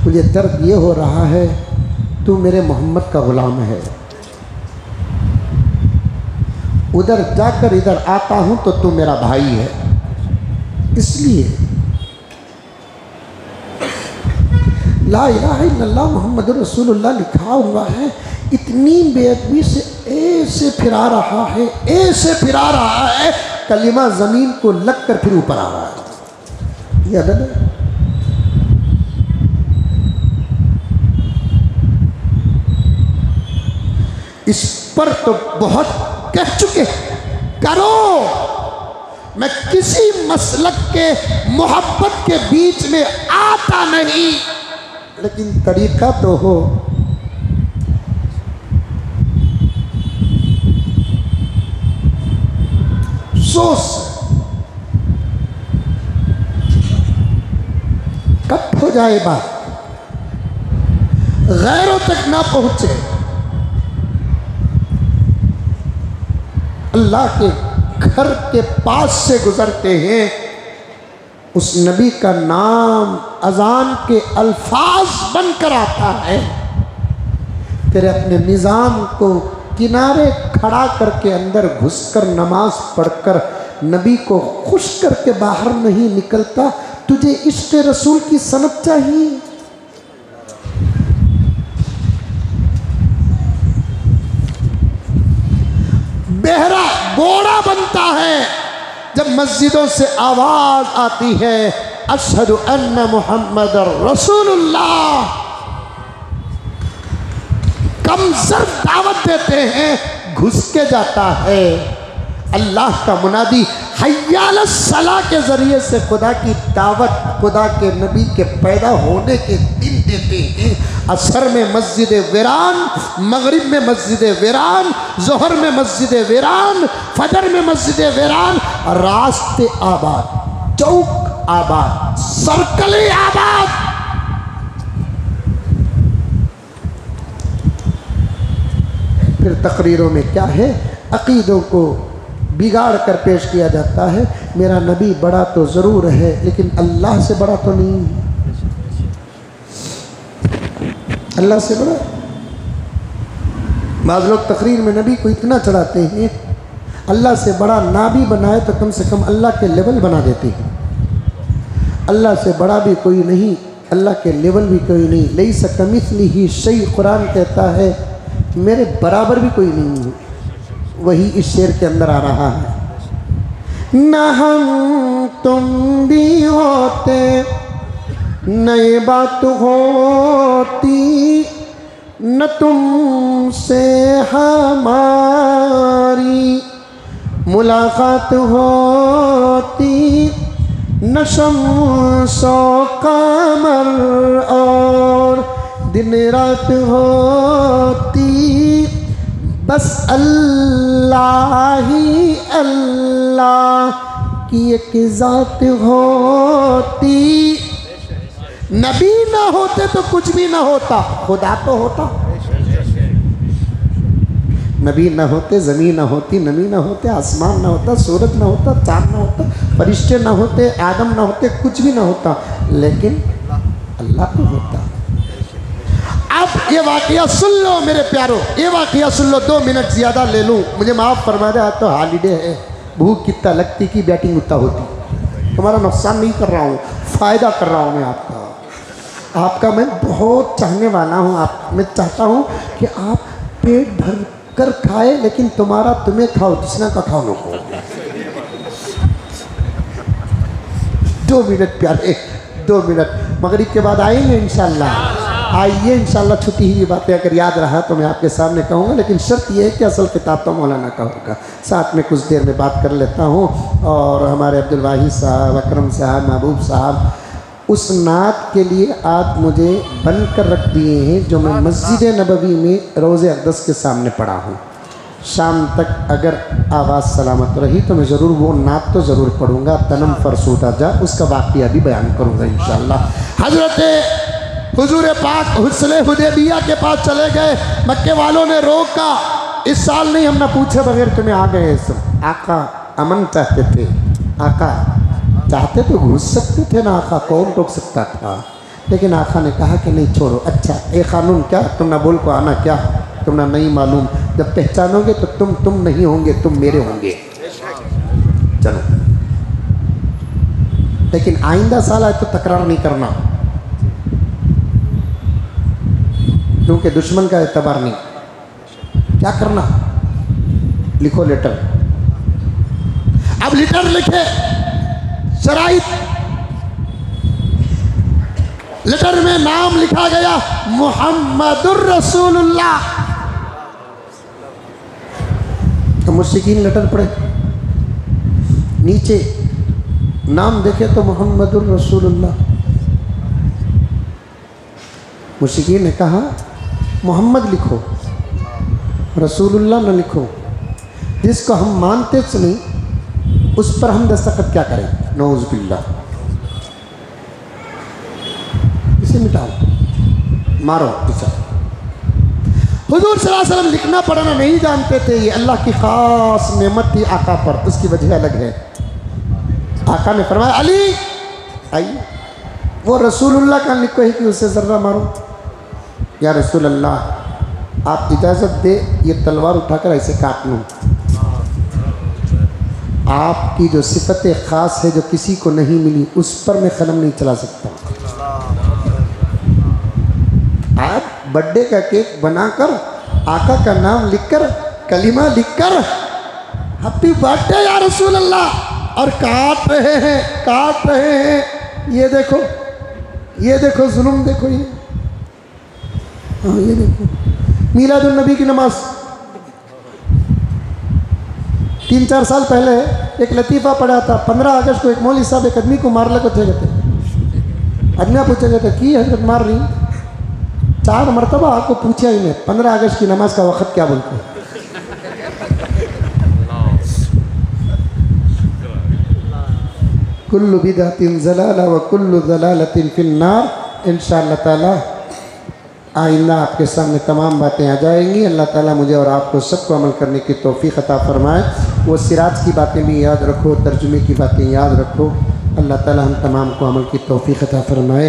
मुझे दर्द ये हो रहा है तू मेरे मोहम्मद का गुलाम है। उधर जाकर इधर आता हूं तो तू मेरा भाई है। इसलिए ला इलाहा इल्लल्लाह मुहम्मद रसूलुल्लाह लिखा हुआ है, इतनी बेअदबी से ऐसे फिरा रहा है, ऐसे फिरा रहा है, कलिमा जमीन को लगकर फिर ऊपर आ रहा है। ये अदब है। इस पर तो बहुत कह चुके, करो। मैं किसी मसलक के मोहब्बत के बीच में आता नहीं, लेकिन तरीका तो हो। सोच कब हो जाए बात, गैरों तक ना पहुंचे। अल्लाह के घर के पास से गुजरते हैं, उस नबी का नाम अजान के अल्फाज बनकर आता है, फिर अपने निज़ाम को किनारे खड़ा करके अंदर घुसकर नमाज पढ़कर नबी को खुश करके बाहर नहीं निकलता। तुझे इश्क़ रसूल की सनत चाहिए। बेहरा बोड़ा बनता है जब मस्जिदों से आवाज आती है अशहदु अन्ना मुहम्मदुर रसूलुल्लाह। कम सर दावत देते हैं, घुस के जाता है। अल्लाह का मुनादी हय्या अलस सलाह के ज़रिए से खुदा की दावत, खुदा के नबी के पैदा होने के दिन देते हैं। असर में मस्जिद वीरान, मगरिब में मस्जिद वीरान, ज़ोहर में मस्जिद वीरान, फजर में मस्जिद वीरान, रास्ते आबाद, चौक आबाद, सर्कल आबाद। फिर तकरीरों में क्या है, अकीदों को बिगाड़ कर पेश किया जाता है। मेरा नबी बड़ा तो ज़रूर है, लेकिन अल्लाह से बड़ा तो नहीं है। अल्लाह से बड़ा। बाज़ लोग तकरीर में नबी को इतना चढ़ाते हैं, अल्लाह से बड़ा ना भी बनाए तो कम से कम अल्लाह के लेवल बना देते हैं। अल्लाह से बड़ा भी कोई नहीं, अल्लाह के लेवल भी कोई नहीं। लैसा कमिस्लिही शै, कुरान कहता है मेरे बराबर भी कोई नहीं है। वही इस शेर के अंदर आ रहा है, न हम तुम भी होते न ये बात होती, न तुमसे हमारी मुलाकात होती, न शम्सो कमर और दिन रात होती, बस अल्लाह ही अल्लाह की एक ज़ात होती। नबी ना होते तो कुछ भी ना होता, खुदा तो होता। नबी ना होते ज़मीन ना होती, नबी ना होते आसमान ना होता, सूरज ना होता, चाँद ना होता, फरिश्ते ना होते, आदम ना होते, कुछ भी ना होता, लेकिन अल्लाह तो होता। अब ये वाक़या सुन लो मेरे प्यारो, ये वाक़या सुन लो। 2 मिनट ज़्यादा ले लूँ, मुझे माफ़ फरमा दे, आज तो हॉलीडे है। भूख कितना लगती की बैटिंग उतना होती। तुम्हारा नुकसान नहीं कर रहा हूँ, फ़ायदा कर रहा हूँ मैं आपका मैं बहुत चाहने वाला हूँ। आप मैं चाहता हूँ कि आप पेट भर कर खाए, लेकिन तुम्हारा तुम्हें खाओ, दूसरा का खाओ नको। 2 मिनट प्यारे, 2 मिनट। मगरिब के बाद आएंगे इंशाल्लाह, आइए इंशाल्लाह। छुट्टी हुई बातें अगर याद रहा तो मैं आपके सामने कहूँगा, लेकिन शर्त यह है कि असल किताब तो मौलाना का होगा। साथ में कुछ देर में बात कर लेता हूँ। और हमारे अब्दुल वाहिद साहब, अकरम साहब, महबूब साहब उस नात के लिए आज मुझे बन कर रख दिए हैं जो मैं मस्जिद नबवी में रोज़े अक़दस के सामने पढ़ा हूँ। शाम तक अगर आवाज़ सलामत रही तो मैं ज़रूर वो नात तो ज़रूर पढ़ूँगा। तनम फरसूदा जा, उसका वाक़या भी बयान करूँगा इंशाअल्लाह। हज़रत हुज़ूर पाक हुस्न हुदैबिया के पास चले गए, मक्के वालों ने रोका। इस साल नहीं, हम ना पूछे बगैर तुम्हें आ गए सब। आका अमन चाहते थे, आका चाहते तो घुस सकते थे ना, आका कौन रोक सकता था। लेकिन आका ने कहा कि नहीं छोड़ो। अच्छा ये कानून क्या, तुम ना बोल को आना क्या, तुम ना नहीं मालूम, जब पहचानोगे तो तुम नहीं होंगे, तुम मेरे होंगे। चलो, लेकिन आइंदा साल आए तो तकरार नहीं करना, क्योंकि दुश्मन का एतबार नहीं। क्या करना, लिखो लेटर। अब लेटर लिखे, शराइत लेटर में नाम लिखा गया मुहम्मदुर रसूलुल्लाह। मुश्रिकीन लटर पड़े, नीचे नाम देखे तो मोहम्मदुर रसूलुल्लाह। मुश्रिकीन ने कहा मोहम्मद लिखो, रसूलुल्लाह न लिखो। जिसको हम मानते नहीं उस पर हम दस्तखत क्या करें? नौज़ बिल्लाह। इसे मिटाओ, मारो इसे। हुजूर सल्लल्लाहु अलैहि वसल्लम लिखना पढ़ना नहीं जानते थे, ये अल्लाह की खास नेमत थी आका पर, उसकी वजह अलग है। आका ने फरमाया अली आइए, वो रसूलुल्लाह का लिखो है कि उसे ज़र्रा मारो। या रसूल अल्लाह आप इजाज़त दे ये तलवार उठाकर ऐसे काट लूँ। आपकी जो सिफत ख़ास है जो किसी को नहीं मिली उस पर मैं कलम नहीं चला सकता। आप बर्थडे का केक बनाकर आका का नाम लिखकर कलिमा लिखकर हैप्पी बर्थडे या रसूल अल्लाह और काट रहे हैं, काट रहे हैं। ये देखो जुल्म देखो, ये हाँ ये देखो मीलादुन नबी की नमाज 3-4 साल पहले एक लतीफ़ा पढ़ा था। 15 अगस्त को एक मौलवी साहब एक आदमी को मार लगे थे। आदमी पूछा जाता की हजरत मार रही 4 मरतबा आपको पूछा ही नहीं 15 अगस्त की नमाज का वक़्त क्या बोलते हैं। कुल्लु बिदअतिन ज़लाला व कुल्लु ज़लालतिन फिन्नार। इंशाअल्लाह ताला आइंदा आपके सामने तमाम बातें आ जाएंगी। अल्लाह ताला मुझे और आपको सबको अमल करने की तौफीक अता फरमाए। वो सिराज की बातें भी याद रखो, तर्जुमे की बातें याद रखो। अल्लाह ताला हम तमाम को अमल की तौफीक अता फरमाए।